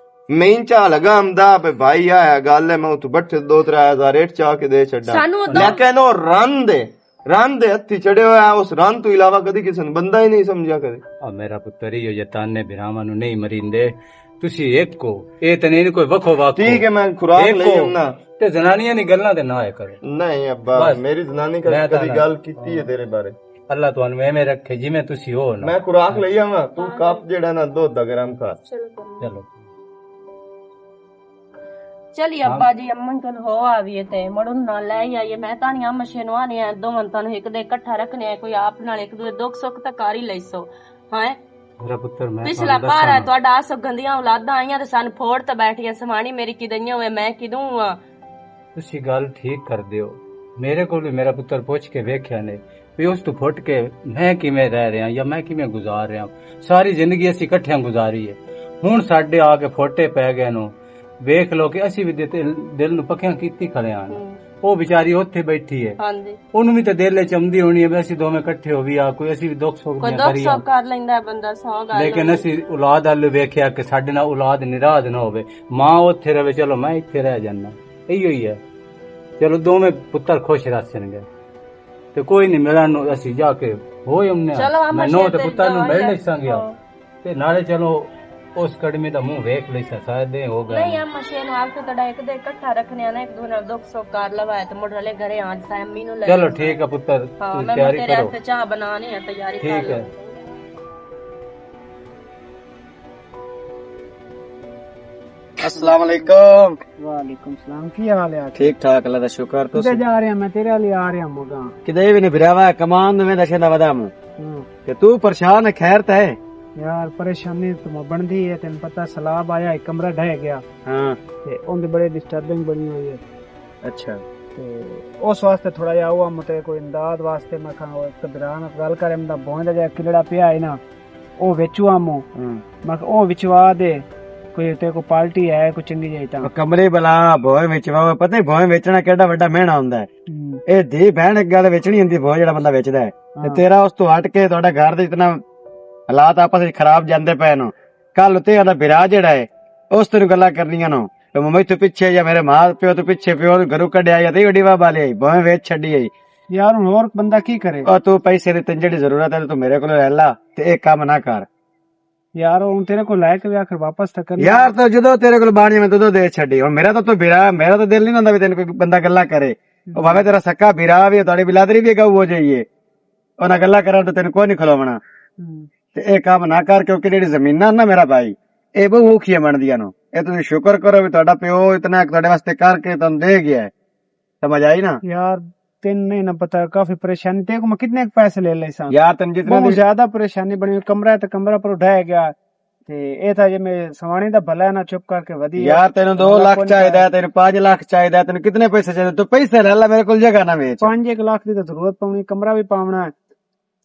ਮੈਂ ਚਾਹ ਲਗਾ ਆਮਦਾ ਬਈ ਭਾਈ ਆਇਆ ਗੱਲ ਹੈ ਮੈਂ ਉਤ ਬੱਠੇ 2-3000 ਰੇਟ ਚਾਹ ਕੇ ਦੇ ਛੱਡਾ ਸਾਨੂੰ ਉਦੋਂ- ਲੇਕਿਨ ਉਹ ਰਨ ਦੇ ਹੱਥੀ ਚੜਿਆ ਹੋਇਆ ਉਸ ਰਨ ਤੋਂ ਇਲਾਵਾ ਕਦੀ ਕਿਸੇ ਨੂੰ ਬੰਦਾ ਹੀ ਨਹੀਂ ਸਮਝਿਆ ਕਦੇ ਆ ਮੇਰਾ ਪੁੱਤਰ ਹੀ ਜੋ ਤਾਨੇ ਬਿਰਾਵਾਂ ਨੂੰ ਨਹੀਂ ਮਰਿੰਦੇ ਤੁਸੀਂ ਇੱਕ ਹੋ ਇਹ ਤੇ ਨਹੀਂ ਕੋਈ ਵੱਖੋ ਵੱਖ ਠੀਕ ਹੈ ਮੈਂ ਖੁਰਾਕ ਲਈ ਆਉਣਾ ਤੇ ਜ਼ਨਾਨੀਆਂ ਦੀ ਗੱਲਾਂ ਤੇ ਨਾ ਆਇਆ ਕਰੋ ਨਹੀਂ ਅੱਬਾ ਬਸ। ਮੇਰੀ ਜ਼ਨਾਨੀ ਮੈਂ ਤਾਂ ਕਦੀ ਨਾ- ਗੱਲ ਕੀਤੀ ਹੈ ਤੇਰੇ ਬਾਰੇ ਅੱਲਾ ਤੁਹਾਨੂੰ ਐਵੇਂ ਰੱਖੇ ਜਿਵੇਂ ਤੁਸੀਂ ਹੋ ਨਾ ਮੈਂ ਖੁਰਾਕ ਲਈ ਆਵਾਂ ਤੂੰ ਕੱਪ ਜਿਹੜਾ ਨਾ ਦੁੱਧ ਦਾ ਗਰਮ ਖਾ ਚਲੋ ਚਲੀ ਅੱਬਾ ਜੀ ਅਮਨ ਕੋਲ ਹੋ ਆਵੀਏ ਤੇ ਮੜਨ ਨਾਲ ਲੈ ਹੀ ਆਈਏ ਮੈਂ ਤਾਂ ਨਹੀਂ ਮਸ਼ੇ ਨੂੰ ਆਨੇ ਆ ਦੋਵਾਂ ਤੁਹਾਨੂੰ ਇੱਕ ਦੇ ਇਕੱਠਾ ਰੱਖਨੇ ਆ ਕੋਈ ਆਪ ਨਾਲ ਇੱਕ ਦੂਜੇ ਦੁੱਖ ਸੁੱਖ ਤਾਂ ਕਰ ਹੀ ਲੈਸੋ ਹਾਂ ਮੇਰਾ ਪੁੱਤਰ ਮੈਂ ਪਿਛਲਾ ਤੁਹਾਨੂੰ ਪਾਰ ਹੈ ਦੱਸਾਂ ਤੁਹਾਡਾ ਆਸ ਗੰਦੀਆਂ ਔਲਾਦਾਂ ਆਈਆਂ ਤੇ ਸਾਨੂੰ ਫੋੜ ਤੇ ਬੈਠੀਆਂ ਸਮਾਣੀ ਮੇਰੀ ਕਿਦਈਆਂ ਹੋਏ ਮੈਂ ਕਿਦੂੰ ਆ ਤੁਸੀਂ ਗੱਲ ਠੀਕ ਕਰਦੇ ਹੋ ਮੇਰੇ ਕੋਲ ਵੀ ਮੇਰਾ ਪੁੱਤਰ ਪੁੱਛ ਕੇ ਵੇਖਿਆ ਨੇ ਵੀ ਉਸ ਤੋਂ ਫੁੱਟ ਕੇ ਮੈਂ ਕਿਵੇਂ ਰਹਿ ਰਿਹਾ ਜਾਂ ਮੈਂ ਕਿਵੇਂ ਗੁਜ਼ਾਰ ਰਿਹਾ ਸਾਰੀ ਜ਼ਿੰਦਗੀ ਅਸੀਂ ਇਕੱਠਿਆਂ ਗੁਜ਼ਾਰੀ ਹੈ ਹੁਣ ਸਾਡੇ ਆ ਕੇ ਫੋਟੇ ਪੈ ਗਏ ਨੂੰ ਵੇਖ ਲੋ ਕਿ ਅਸੀਂ ਵੀ ਦਿਲ ਨੂੰ ਪੱਕਿਆਂ ਕੀਤੀ ਖੜੇ ਆਂ ਉਹ ਵਿਚਾਰੀ ਉੱਥੇ ਬੈਠੀ ਹੈ ਹਾਂਜੀ ਉਹਨੂੰ ਵੀ ਤਾਂ ਦਿਲ ਵਿੱਚ ਆਉਂਦੀ ਹੋਣੀ ਹੈ ਵੀ ਅਸੀਂ ਦੋਵੇਂ ਇਕੱਠੇ ਹੋ ਵੀ ਆ ਕੋਈ ਅਸੀਂ ਵੀ ਦੁੱਖ ਸੁੱਖ ਕੋਈ ਦੀਆਂ ਦੁੱਖ ਕਰੀਏ ਸੁੱਖ ਕਰ ਲੈਂਦਾ ਬੰਦਾ ਸੌ ਗੱਲ ਲੇਕਿਨ ਅਸੀਂ ਔਲਾਦ ਵੱਲ ਵੇਖਿਆ ਕਿ ਸਾਡੇ ਨਾਲ ਔਲਾਦ ਨਿਰਾਧ ਨਾ ਹੋਵੇ ਮਾਂ ਉੱਥੇ ਰਵੇ ਚਲੋ ਮੈਂ ਇੱਥੇ ਰਹਿ ਜਾਣਾ ਇਹੋ ਹੀ ਹੈ ਚਲੋ ਦੋਵੇਂ ਪੁੱਤਰ ਖੁਸ਼ ਰਹਿਣਗੇ ਤੇ ਕੋਈ ਨਹੀਂ ਮਿਲਣ ਨੂੰ ਅਸੀਂ ਜਾ ਕੇ ਹੋਏ ਚਲੋ ਹਮਨੇ ਆਪਾਂ ਮੈਂ ਨੋ ਤੇ ਸ਼ੇਰ ਪੁੱਤਰ ਨੂੰ ਤੇ ਮਿਲ ਨਹੀਂ ਸੰਗਿਆ ਤੇ ਨਾਲੇ ਚਲੋ ਉਸ ਕੜਮੀ ਦਾ ਮੂੰਹ ਵੇਖ ਲਈ ਸਾਦੇ ਹੋ ਗਏ ਨਹੀਂ ਆ ਮਸ਼ੇ ਨੂੰ ਆਪ ਤੇ ਤੁਹਾਡਾ ਇੱਕ ਦੇ ਇਕੱਠਾ ਰੱਖਨੇ ਆ ਨਾ ਇੱਕ ਦੂਜੇ ਨਾਲ ਦੁੱਖ ਸੁੱਖ ਕਰ ਲਵਾਏ ਤੇ ਮੁੰਡੇ ਘਰੇ ਆਜ ਸਾਮੀ ਨੂੰ ਲੈ ਚਲੋ ਠੀਕ ਹੈ ਪੁੱਤਰ ਹਾਂ ਤੁਸੀਂ ਮੈਂ ਤਿਆਰੀ ਤੇਰੇ ਕਰੋ ਹੱਥ ਚਾਹ ਬਣਾਣੀ ਹੈ ਤਿਆਰੀ ਕਰ ਠੀਕ ਲਓ ਹੈ अस्सलाम वालेकुम वालेकुम सलाम की हाल है ठीक ठाक अल्लाह दा शुक्र किधर जा रहे हैं मैं तेरे लिए आ रहा हूँ किदे भी नहीं बिरावा कमान में दशे दा वदाम ते तू परेशान है खैर ता है यार परेशानी तो बनदी है तेन पता सलाब आया एक कमरा ढह गया हां ते उनदी बड़ी डिस्टर्बिंग बनी हुई है अच्छा ते उस वास्ते थोड़ा जा हुआ मते कोई इमदाद वास्ते मैं कहा एक बिरान गल करे मैं बोंदा जा किलड़ा पिया है ना ओ वेचू आमो मैं ओ विचवा दे कोई ते को पार्टी है कोई चंगी जाई ता कमरे बला भोए वेचवा पता है भोए वेचना केड़ा वड्डा महंगा हुंदा है ए धी बहन एक गल वेचनी हुंदी भोए जेड़ा बंदा वेचदा है ते तेरा उस तो हट के ਤੁਹਾਡਾ घर दे इतना हालात आपस ਵਿੱਚ खराब ਜਾਂਦੇ ਪਏ ਨੂੰ ਕੱਲ ਉਤੇ ਆਂਦਾ ਵਿਰਾਜ ਜਿਹੜਾ ਹੈ ਉਸ ਤੋਂ ਗੱਲਾਂ ਕਰਨੀਆਂ ਨੂੰ ਤੇ ਮੈਂ ਤੋਂ ਪਿੱਛੇ ਜਾਂ ਮੇਰੇ ਮਾਂ ਪਿਓ ਤੋਂ ਪਿੱਛੇ ਪਿਓ ਘਰੋਂ ਕੱਢਿਆ ਜਾਂ ਤੇ ਵੱਡੀ ਬਾਬਾ ਲਈ ਭੋਏ ਵੇਚ ਛੱਡੀ ਆਈ यार हुन और बंदा की करे ਉਹ ਤੂੰ ਪੈਸੇ ਦੀ ਤੈਨੂੰ ਜਿਹੜੀ ਜ਼ਰੂਰਤ ਹੈ ਤੂੰ ਮੇਰੇ ਕੋਲ ਲੈ ਲਾ ਤੇ ਇਹ ਕੰਮ ਨਾ ਕਰ यार हुन तेरे को लायक भी आखिर वापस तक कर ਯਾਰ ਤਾਂ ਜਦੋਂ ਤੇਰੇ ਕੋਲ ਬਾਣੀ ਮੈਂ ਤਦੋਂ ਦੇ ਛੱਡੀ ਹੁਣ ਮੇਰਾ ਤਾਂ ਤੂੰ ਵੀਰਾ ਮੇਰਾ ਤਾਂ ਦਿਲ ਨਹੀਂ ਹੁੰਦਾ ਵੀ ਤੈਨੂੰ ਕੋਈ ਬੰਦਾ ਗੱਲਾਂ ਕਰੇ ਉਹ ਭਾਵੇਂ ਤੇਰਾ ਸੱਕਾ ਵੀਰਾ ਵੀ ਤੁਹਾਡੀ ਬਿਲਾਦਰੀ ਵੀ ਗਊ ਹੋ ਜਾਈਏ ਉਹਨਾਂ ਗੱਲਾਂ ਕਰਨ ਤੋਂ ਤੈਨੂੰ ਕੋਈ ਨਹੀਂ ਖਲੋਵਣਾ ਤੇ ਇਹ ਕੰਮ ਨਾ ਕਰ ਕਿਉਂਕਿ ਜਿਹੜੀ ਜ਼ਮੀਨਾਂ ਨਾ ਮੇਰਾ ਭਾਈ ਇਹ ਬਹੁਤ ਔਖੀਆਂ ਬਣਦੀਆਂ ਨੂੰ ਇਹ ਤੁਸੀਂ ਸ਼ੁਕਰ ਕਰੋ ਵੀ ਤੁਹਾਡਾ ਪਿਓ ਇਤਨਾ ਤੁਹਾਡੇ ਵਾਸਤੇ ਕਰਕੇ ਤੁਹਾਨੂੰ ਦੇ ਗਿਆ ਹੈ ਸਮਝ ਆਈ ਨਾ यार तेन नहीं ना पता काफी परेशानी तेरे को मैं कितने पैसे ले ले सा ਯਾਰ ਤੈਨੂੰ ਜਿਤਨਾ बहुत ज्यादा परेशानी बनी हुई कमरा है तो कमरा पर उठाया गया ते ये था जे मैं सवानी दा भला है ना चुप करके वधी ਯਾਰ ਤੈਨੂੰ 2 ਲੱਖ ਚਾਹੀਦਾ ਤੈਨੂੰ 5 ਲੱਖ ਚਾਹੀਦਾ ਤੈਨੂੰ ਕਿੰਨੇ ਪੈਸੇ ਚਾਹੀਦੇ ਤੂੰ ਪੈਸੇ ਲੈ ਲੈ ਮੇਰੇ ਕੋਲ ਜਗ੍ਹਾ ਨਾ ਵੇਚ 5 लाख दी तो जरूरत पवनी कमरा भी पावना है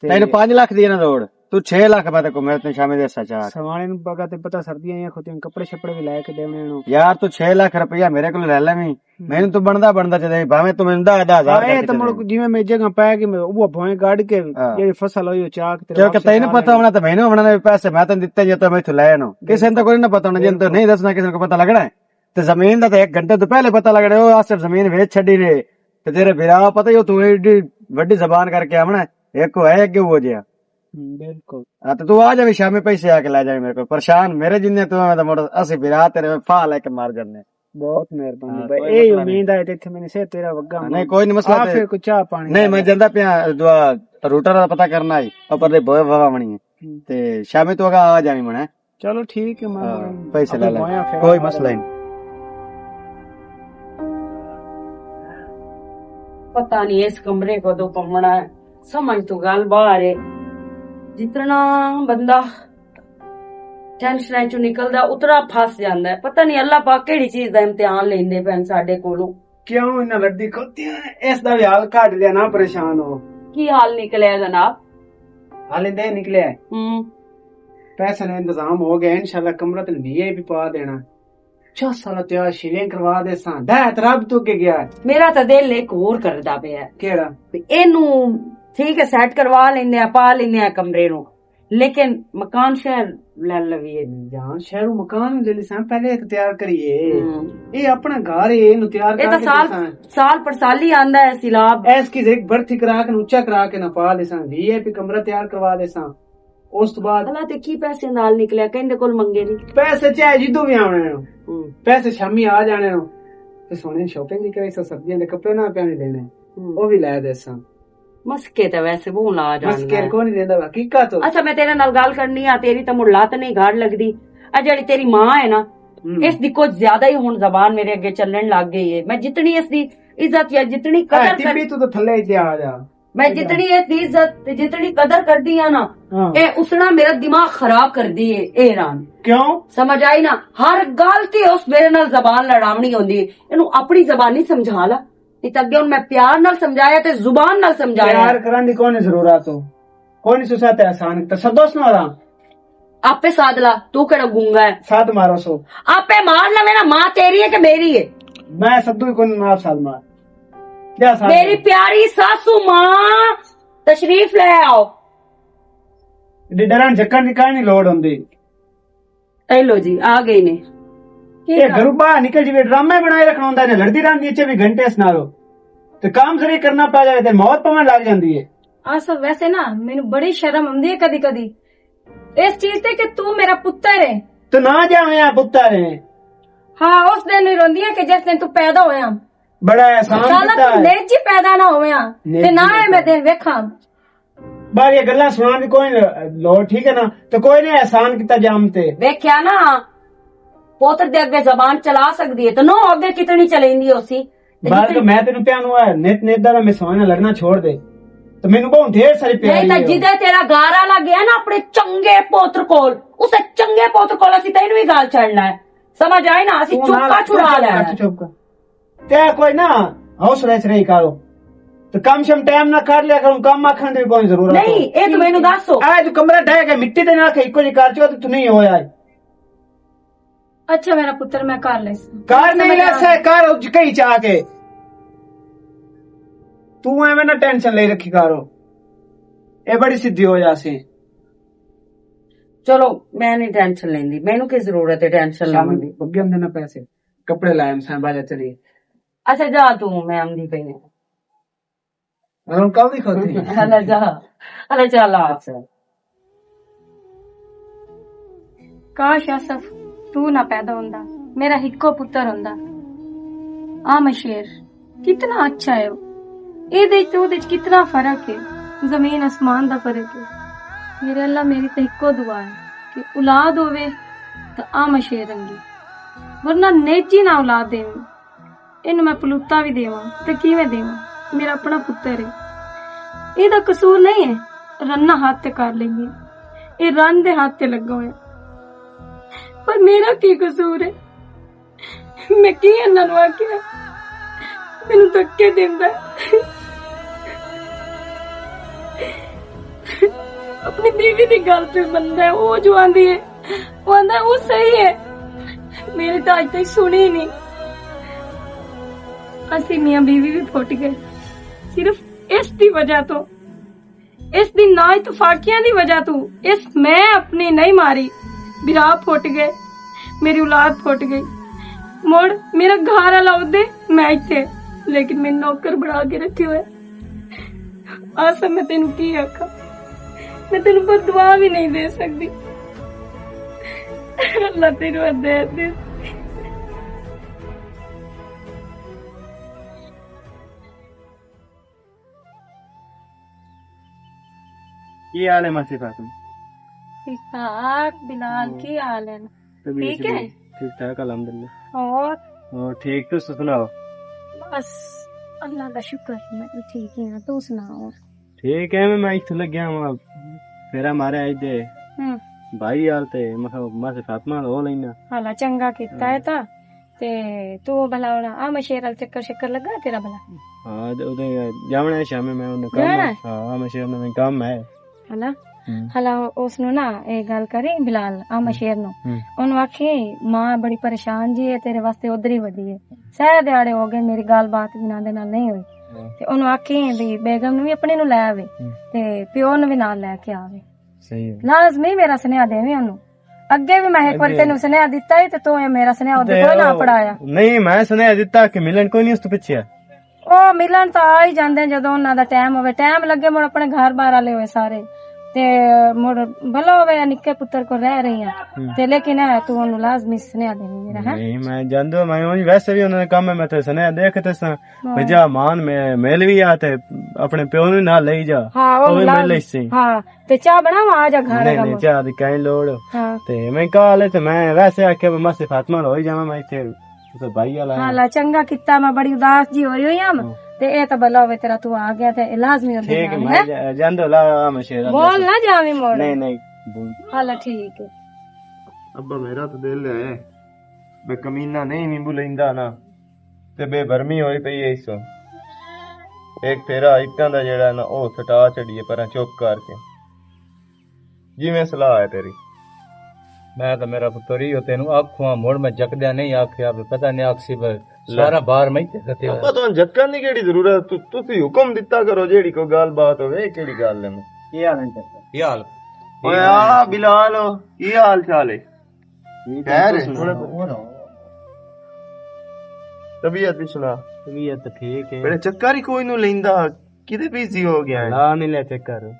ਤੈਨੂੰ 5 ਲੱਖ ਦੀ ਨਾ ਲੋੜ ਤੂੰ 6 ਲੱਖ ਮੈਂ ਤੇ ਕੋ ਮੇਰੇ ਤੇ ਸ਼ਾਮੇ ਦੇ ਸਚਾ सवानी नु पगा ते पता सर्दियां या खुद कपड़े छपड़े भी लाए के देवने नु ਯਾਰ ਤੂੰ 6 ਲੱਖ ਰੁਪਇਆ ਮੇਰੇ ਕੋਲ ਲੈ ਲੈਵੀਂ ਮੈਨੂੰ ਤੂੰ ਬਣਦਾ ਚਾਹੀਦਾ ਭਾਵੇਂ ਤੂੰ ਮੈਨੂੰ 10,000 ए तो मुड़ जिਵੇਂ मैं जगह पाया कि मैं वो भोए गाड़ के ये फसल होई चाक तेरे ਕਿਉਂਕਿ ਤੈਨੂੰ ਪਤਾ ਹੋਣਾ ਤਾਂ ਮੈਨੂੰ ਹੋਣਾ ਵੀ ਪੈਸੇ ਮੈਂ ਤੈਨੂੰ ਦਿੱਤੇ ਜੇ ਤਾਂ ਮੈਂ ਇੱਥੋਂ ਲੈ ਆਣਾ ਕਿਸੇ ਨੂੰ ਤਾਂ ਕੋਈ ਨਾ ਪਤਾ ਹੋਣਾ ਜੇ ਤੈਨੂੰ ਨਹੀਂ ਦੱਸਣਾ ਕਿਸੇ ਨੂੰ ਪਤਾ ਲੱਗਣਾ ਤੇ ਜ਼ਮੀਨ ਦਾ ਤਾਂ 1 ਘੰਟੇ ਤੋਂ ਪਹਿਲੇ ਪਤਾ ਲੱਗਣਾ ਉਹ ਆਸਰ ਜ਼ਮੀਨ ਵੇਚ ਛੱਡੀ ਨੇ ਤੇ ਤੇਰੇ ਵੀਰਾ ਪਤਾ ਹੀ ਉਹ ਤੂੰ ਏਡੀ ਵੱਡੀ ਜ਼ਬਾਨ ਕਰਕੇ ਆਵਣਾ ਇੱਕ ਹੈ ਅੱਗੇ ਹੋ ਜਿਆ बिल्कुल ਹਾਂ ਤੇ ਤੂੰ ਆ ਜਾਵੇਂ ਸ਼ਾਮੇ ਪੈਸੇ ਆ ਕੇ ਲੈ ਜਾਵੇਂ ਮੇਰੇ ਕੋਲ ਪਰੇਸ਼ਾਨ ਮੇਰੇ ਜਿੰਨੇ ਤੂੰ ਮੈਂ ਤਾਂ ਮੁੜ ਅਸੀਂ ਵੀਰਾ ਤੇਰੇ ਫਾ ਲੈ ਕੇ ਮਾਰ ਜੰਨੇ बहुत मेहरबानी हाँ, भाई कोई ए मसला उम्मीद है ते मैंने से तेरा वग्गा ਨਹੀਂ ਕੋਈ ਨਹੀਂ ਮਸਲਾ फिर कुछ चाह पानी ਨਹੀਂ ਮੈਂ ਜਾਂਦਾ ਪਿਆ ਦੁਆ ਰੂਟਰ ਦਾ ਪਤਾ ਕਰਨਾ ਆਈ ਉੱਪਰ ਦੇ ਬੋਏ ਵਾਵਣੀ ਤੇ ਸ਼ਾਮੇ ਤੂੰ ਆ ਜਾਵੇਂ ਮਣਾ चलो ठीक है मैं पैसे ले ले भोया फेरा कोई मार मसला नहीं पता नहीं इस कमरे को तो पमना है समझ तो गल बाहर है जितना बंदा टेंशन चो निकलदा उतरा फस जांदा है पता नहीं अल्लाह पाक केड़ी चीज दा इम्तिहान लेंदे पैन साडे कोलों क्यों इन्ना लड्डी खोतियां इस दा भी हाल काट लिया ना परेशान हो की हाल निकले जनाब हाले दे निकले पैसे का इंतजाम हो गया इंशाल्लाह कमरा तो भी पा देना 6 साल त्यार शिलिंग करवा दे सा दैत रब तो के गया मेरा तो दिल एक होर करदा पिया केड़ा एनू ठीक है सेट करवा लेंदे आ पा लेंदे आ कमरे नु लेकिन मकान शहर ले लवीए ਜਾਨ ਸ਼ਹਿਰੋਂ ਮਕਾਨ ਜਿਹੜੇ ਸਾਂ ਪਹਿਲੇ ਇੱਕ ਤਿਆਰ ਕਰੀਏ ਇਹ ਆਪਣਾ ਘਰ ਹੈ ਇਹਨੂੰ ਤਿਆਰ ये तो साल पर साल ही आंदा है सिलाब ਐਸ ਕੀ ਇੱਕ ਬਰਥੀ ਕਰਾ ਕੇ ਉੱਚਾ ਕਰਾ ਕੇ ਨਾ ਪਾ ਦੇਸਾਂ ਵੀਆਈਪੀ ਕਮਰਾ ਤਿਆਰ ਕਰਵਾ ਦੇਸਾਂ ਉਸ ਤੋਂ ਬਾਅਦ भला ते की पैसे नाल निकलिया कहंदे कोल मंगे नहीं ਪੈਸੇ ਚਾਹੇ ਜਿੱਦੋਂ ਵੀ ਆਉਣੇ ਨੇ ਪੈਸੇ ਸ਼ਾਮੀ ਆ ਜਾਣੇ ਨੇ ਤੇ ਸੋਹਣੀ ਸ਼ਾਪਿੰਗ ਵੀ ਕਰੀ ਸਬਜ਼ੀਆਂ ਦੇ ਕੱਪੜੇ ਨਾ ਪਿਆਣੇ ਦੇਣੇ ਉਹ ਵੀ ਲੈ ਦੇਸਾਂ मस्के ते वैसे वो ला ਬਸ जाना ਕਿਰ ਕੋ ਨਹੀਂ ਦੇਦਾ ਹਕੀਕਤ अच्छा मैं तेरे नाल गल करनी आ तेरी तो मुड़ लत नहीं गाड़ लगदी आ जेड़ी तेरी मां है ना इसदी कुछ ज्यादा ही हुन जबान मेरे अगे चलने लग गई है मैं जितनी इसदी इज्जत या जितनी कदर कर टिप्पी तू तो थल्ले ही आ जा मैं जितनी इसदी इज्जत ते जितनी कदर करदी आ ना ए उसना मेरा दिमाग खराब कर दी है ए रान क्यों समझ आई ना हर गल ते उस मेरे नाल जबान लड़ावनी होंदी इनू अपनी जबानी समझा ला नहीं तो अगे हुन मैं प्यार नाल समझाया ते जुबान नाल समझाया प्यार करन दी कोई जरूरत हो कोई सुसाते आसान तो सदोस ना रहा आपे सादला तू केड़ा गूंगा है साथ मारो सो आपे मार लवे ना मां तेरी है कि मेरी है मैं सद्दू को मार साथ मार क्या साथ मेरी प्यारी सासू मां तशरीफ ले आओ डरन झक्कन दी काई नहीं लोड होंदी ए लो जी आ गई ने ये घरों बाहर निकल जीवे ड्रामे बनाए रखना होंदा है लड़दी रहंदी 24 घंटे सुनारो ਤੇ ਕੰਮ ਜ਼ਰੀ ਕਰਨਾ ਪੈ ਜਾਵੇ ਤੇ ਮੌਤ ਪਵਣ ਲੱਗ ਜਾਂਦੀ ਹੈ ਆਸਾ ਵੈਸੇ ਨਾ ਮੈਨੂੰ ਬੜੀ ਸ਼ਰਮ ਆਉਂਦੀ ਹੈ ਕਦੀ ਕਦੀ ਇਸ ਚੀਜ਼ ਤੇ ਕਿ ਤੂੰ ਮੇਰਾ ਪੁੱਤਰ ਹੈ ਤੂੰ ਨਾ ਜਾਵੇਂ ਆ ਪੁੱਤਰ ਹੈ ਹਾਂ ਉਸ ਦਿਨ ਹੀ ਰੋਂਦੀ ਹੈ ਕਿ ਜਿਸ ਦਿਨ ਤੂੰ ਪੈਦਾ ਹੋਇਆ ਬੜਾ ਆਸਾਨ ਸਾਲਾ ਕੀਤਾ ਤੂੰ ਨੇਜੀ ਪੈਦਾ ਨਾ ਹੋਇਆ ਤੇ ਨਾ ਇਹ ਮੈਂ ਦਿਨ ਵੇਖਾਂ ਬਾਹਰ ਇਹ ਗੱਲਾਂ ਸੁਣਾਉਣ ਦੀ ਕੋਈ ਲੋੜ ਠੀਕ ਹੈ ਨਾ ਤੇ ਕੋਈ ਨਹੀਂ ਆਸਾਨ ਕੀਤਾ ਜਾਮ ਤੇ देखिया ना पोतर दे अगे जबान चला सकती है तो नो अगे कितनी चलेंदी उसी ਬਾਹਰ ਤਾਂ ਮੈਂ ਤੈਨੂੰ ਪਿਆ ਨੂੰ ਆ ਨਿਤ ਦਾ ਮੈਂ ਸੋਹਣਾ ਲੜਨਾ ਛੋੜ ਦੇ ਤੇ ਮੈਨੂੰ ਬਹੁਤ ਢੇਰ ਸਾਰੀ नहीं ਪਿਆਰੀ तो ਹੈ जिदे तेरा गारा लग गया ना अपने चंगे पोत्र कोल उसे चंगे पोत्र कोल असी तेन भी गाल छड़ना है समझ आए ना असी चुपका छुड़ा लेना है। ਚੁੱਪ ਕਰ ਤੇ ਕੋਈ ਨਾ ਹੌਸਲੇ ਚ ਰਹੀ ਕਰੋ ਤੇ ਕੰਮ ਸ਼ਮ ਟਾਈਮ ਨਾ ਕਰ ਲਿਆ ਕਰੂੰ ਕੰਮ ਆਖਣ ਦੀ ਕੋਈ ਜ਼ਰੂਰਤ नहीं ये तो मैनू दसो ਆ ਜੋ ਕਮਰਾ ਢਹਿ ਕੇ ਮਿੱਟੀ ਦੇ ਨਾਲ ਇੱਕੋ ਜਿਹੀ ਕਰ ਚੋ ਤੇ ਤੂੰ ਨਹੀਂ ਹੋਇਆ ਅੱਛਾ ਮੇਰਾ ਪੁੱਤਰ ਮੈਂ ਕਰ ਲੈਸ ਕਾਰ ਨਹੀਂ ਲੈਸਾ ਕਾਰ ਉੱਜ ਕਈ ਚਾ ਕੇ ਤੂੰ ਐਵੇਂ ਨਾ ਟੈਨਸ਼ਨ ਲਈ ਰੱਖੀ ਕਰੋ ਇਹ ਬੜੀ ਸਿੱਧੀ ਹੋ ਜਾਸੀ चलो मैं नहीं टेंशन लेंदी मैनू की जरूरत है टेंशन ਸ਼ਾਮ लेने दी ਨੂੰ ਬੱਗੇ ਹੁੰਦੇ ਨਾ ਪੈਸੇ ਕੱਪੜੇ ਲਾਏ ਮਸਾਂ ਬਾਜਾ ਚਲੀ अच्छा जा तू मैं आंदी पई ने ਹੁਣ ਕੱਲ ਦੀ ਖੋਤੀ हला जा हला चल आ ਕਾਸ਼ ਅਸਫ ਤੂੰ ਨਾ ਪੈਦਾ ਹੁੰਦਾ ਮੇਰਾ ਇੱਕੋ ਪੁੱਤਰ ਹੁੰਦਾ ਆ ਮਸ਼ੇਰ ਕਿੰਨਾ ਅੱਛਾ ਹੈ ਇਹਦੇ ਚ ਉਹਦੇ ਚ ਕਿੰਨਾ ਫਰਕ ਹੈ ਜ਼ਮੀਨ ਅਸਮਾਨ ਦਾ ਫਰਕ ਹੈ ਮੇਰੇ ਅੱਲਾ ਮੇਰੀ ਤਾਂ ਇੱਕੋ ਦੁਆ ਹੈ ਕਿ ਔਲਾਦ ਹੋਵੇ ਤਾਂ ਆ ਮਸ਼ੇਰ ਰੰਗੀ ਵਰਨਾ ਨੇਜੀ ਨਾ ਔਲਾਦ ਦੇਵਾਂ ਇਹਨੂੰ ਮੈਂ ਪਲੂਤਾ ਵੀ ਦੇਵਾਂ ਤੇ ਕਿਵੇਂ ਦੇਵਾਂ ਮੇਰਾ ਆਪਣਾ ਪੁੱਤਰ ਹੈ ਇਹਦਾ ਕਸੂਰ ਨਹੀਂ ਹੈ ਰੰਨਾ ਹੱਥ ਤੇ ਕਰ ਲੈਂਦੀ ਇਹ ਰਨ ਦੇ ਹੱਥ ਤੇ ਲੱਗਾ ਹੋਇਆ पर मेरा की कसूर है मैं की इन्हां नूं आखिया मैनू धक्के दिंदा अपनी बीवी दी गल पे बंदा है वो जो आंदी है वो आंदा वो सही है मेरे तो अज तक सुनी नहीं असी मियां बीवी भी फुट गए सिर्फ इस दी वजह तो इस दी ना इतफाकियां दी वजह तो इस मैं अपनी नहीं मारी बिरा फुट गए मेरी औलाद फुट गई मुड़ मेरा घर वाला उदे मैं इत्थे लेकिन मैं नौकर बना के रखे हुए आसा मैं तेनू की आखा मैं तेनू बददुआ भी नहीं दे सकती अल्लाह तेनू हिदायत दे ਕੀ ਹਾਲ ਹੈ ਮਾਸੀ ਫਾਤਮ ठीक ठाक बिलाल की हाल है ठीक है ठीक ठाक अल्हम्दुलिल्लाह और ठीक तो सुनाओ बस अल्लाह का शुक्र है मैं ठीक हूँ तू सुनाओ ठीक है मैं इत्थे लग्या हां फेरा मारे आज दे भाई यार ते मासे फातिमा हो लेना हाला चंगा कीता है ता ते तू भला आ मशेर चक्कर शक्कर लगा तेरा भला हां ओदे जावना है शाम में उन्हें काम हां मशेर में काम है हला हला उसनु ना ये गल करी बिलाल आ मशेर नु ओनु आखे मां बड़ी परेशान जी है तेरे वास्ते उधर ही वधी है सह दिहाड़े हो गए मेरी गल बात बिना दे नाल नहीं हुई ते ओनु आखे भी बेगम नु भी अपने नु ले आवे ते प्यो नु भी नाल लेके आवे ਸਹੀ ਹੈ। ਲਾਜ਼ਮੀ ਮੇਰਾ ਸੁਨੇਹਾ ਦੇਵੀਂ ਉਹਨੂੰ। ਅੱਗੇ ਵੀ ਮੈਂ ਇੱਕ ਵਾਰ ਤੈਨੂੰ ਸੁਨੇਹਾ ਦਿੱਤਾ ਹੀ ਤੇ ਤੂੰ ਇਹ ਮੇਰਾ ਸੁਨੇਹਾ ਉਹਦੇ ਕੋਲ ਨਾ ਪੜਾਇਆ। ਨਹੀਂ ਮੈਂ ਸੁਣਿਆ ਦਿੱਤਾ ਕਿ ਮਿਲਣ ਕੋਈ ਨਹੀਂ ਉਸ ਤੋਂ ਪਿੱਛੇ। ਉਹ ਮਿਲਣ ਤਾਂ ਆ ਹੀ ਜਾਂਦੇ ਜਦੋਂ ਉਹਨਾਂ ਦਾ ਟਾਈਮ ਹੋਵੇ, ਟਾਈਮ ਲੱਗੇ ਮੁੜ ਆਪਣੇ ਘਰ ਬਾਹਰ ਵਾਲੇ ਹੋਏ ਸਾਰੇ ਤੇ ਮੁੜ ਭਲਾ ਹੋਵੇ ਨਿੱਕੇ ਪੁੱਤਰ ਕੋ ਰਹਿ ਰਹੀ ਆ ਤੇ ਲੇਕਿਨ ਤੂੰ ਉਹਨੂੰ ਲਾਜ਼ਮੀ ਸੁਨੇਹਾ ਦੇਵੀਂ ਮੇਰਾ। ਹੈ ਨਹੀਂ ਮੈਂ ਜਾਂਦਾ ਮੈਂ ਉਂਝ ਵੈਸੇ ਵੀ ਉਹਨਾਂ ਦਾ ਕੰਮ ਹੈ, ਮੈਂ ਤੇ ਸੁਣਿਆ ਦੇਖ ਤੇ ਭਜਾ ਮਾਨ ਮਿਲ ਵੀ ਆ ਤੇ ਆਪਣੇ ਪਿਓ ਨੂੰ ਨਾਲ ਲਈ ਜਾ। ਹਾਂ ਉਹ ਵੀ ਮਿਲ ਲਈ ਸੀ। ਹਾਂ ਤੇ ਚਾਹ ਬਣਾਵਾ ਆ ਜਾ ਘਰ। ਨਹੀਂ ਚਾਹ ਦੀ ਕਾਈ ਲੋੜ। ਹਾਂ ਤੇ ਮੈਂ ਕਾਲੇ ਤੇ ਮੈਂ ਵੈਸੇ ਆਖਿਆ ਵੀ ਮਸੇ ਫਾਤਮਾ ਹੋਈ ਜਾਵਾਂ ਮੈਂ ਇੱਥੇ ਤੇ ਭਾਈ ਵਾਲਾ। ਹਾਂ ਲਾ ਚੰਗਾ ਕੀਤਾ, ਮੈਂ ਬੜੀ ਉਦਾਸ ਜੀ ਹੋਈ ਹੋਈ ਆ ਤੇ ਇਹ ਤਾਂ ਭਲਾ ਹੋਵੇ ਤੇਰਾ ਤੂੰ ਆ ਗਿਆ ਤੇ ਲਾਜ਼ਮੀ ਉਹਦੇ ਠੀਕ ਨਾਲ ਮੈਂ ਜਾਂਦਾ ਲਾ ਮਸ਼ੇਰਾ ਬੋਲ ਨਾ ਜਾਵੀਂ ਮੋੜ। ਨਹੀਂ ਹਾਲਾ ਠੀਕ ਹੈ। ਅੱਬਾ ਮੇਰਾ ਤਾਂ ਦਿਲ ਹੈ ਬੇ ਕਮੀਨਾ ਨਹੀਂ ਨਿੰਬੂ ਲੈਂਦਾ ਨਾ ਤੇ ਬੇਬਰਮੀ ਹੋਈ ਪਈ ਐ। ਇਸ ਇੱਕ ਫੇਰਾ ਇੱਟਾਂ ਦਾ ਜਿਹੜਾ ਨਾ ਉਹ ਸਟਾ ਛੜੀਏ ਪਰਾਂ ਚੁੱਪ ਕਰਕੇ ਜਿਵੇਂ ਸਲਾਹ ਹੈ ਤੇਰੀ। ਮੈਂ ਤਾਂ ਮੇਰਾ ਪੁੱਤਰ ਹੀ ਤੈਨੂੰ ਆਖੂਆਂ ਮੁੜ ਮੈਂ ਜਕਦਿਆ ਨਹੀਂ ਆਖਿਆ ਵੀ ਪਤਾ ਨਹੀਂ ਆਖਸੀ ਸਾਰਾ ਬਾਹਰ ਮੈਂ ਤੇ ਸਤੇ ਅੱਬਾ ਤੁਹਾਨੂੰ ਜੱਕਣ ਦੀ ਕਿਹੜੀ ਜ਼ਰੂਰਤ, ਤੁਸੀਂ ਹੁਕਮ ਦਿੱਤਾ ਕਰੋ ਜਿਹੜੀ ਕੋਈ ਗੱਲ ਬਾਤ ਹੋਵੇ। ਇਹ ਕਿਹੜੀ ਗੱਲ ਹੈ? ਕੀ ਹਾਲ ਹੈ? ਕੀ ਹਾਲ? ਓਏ ਆ ਬਿਲਾਲ ਕੀ ਹਾਲ ਚਾਲ ਹੈ? ਖੈਰ ਤਬੀਅਤ ਦੀ ਸੁਣਾ। ਤਬੀਅਤ ਠੀਕ ਹੈ। ਮੇਰੇ ਚੱਕਰ ਹੀ ਕੋਈ ਨੂੰ ਲੈਂਦਾ, ਕਿਤੇ ਬਿਜ਼ੀ ਹੋ ਗਿਆ ਹੈ। ਲਾ ਨਹੀਂ ਲੈ ਚੱਕਰ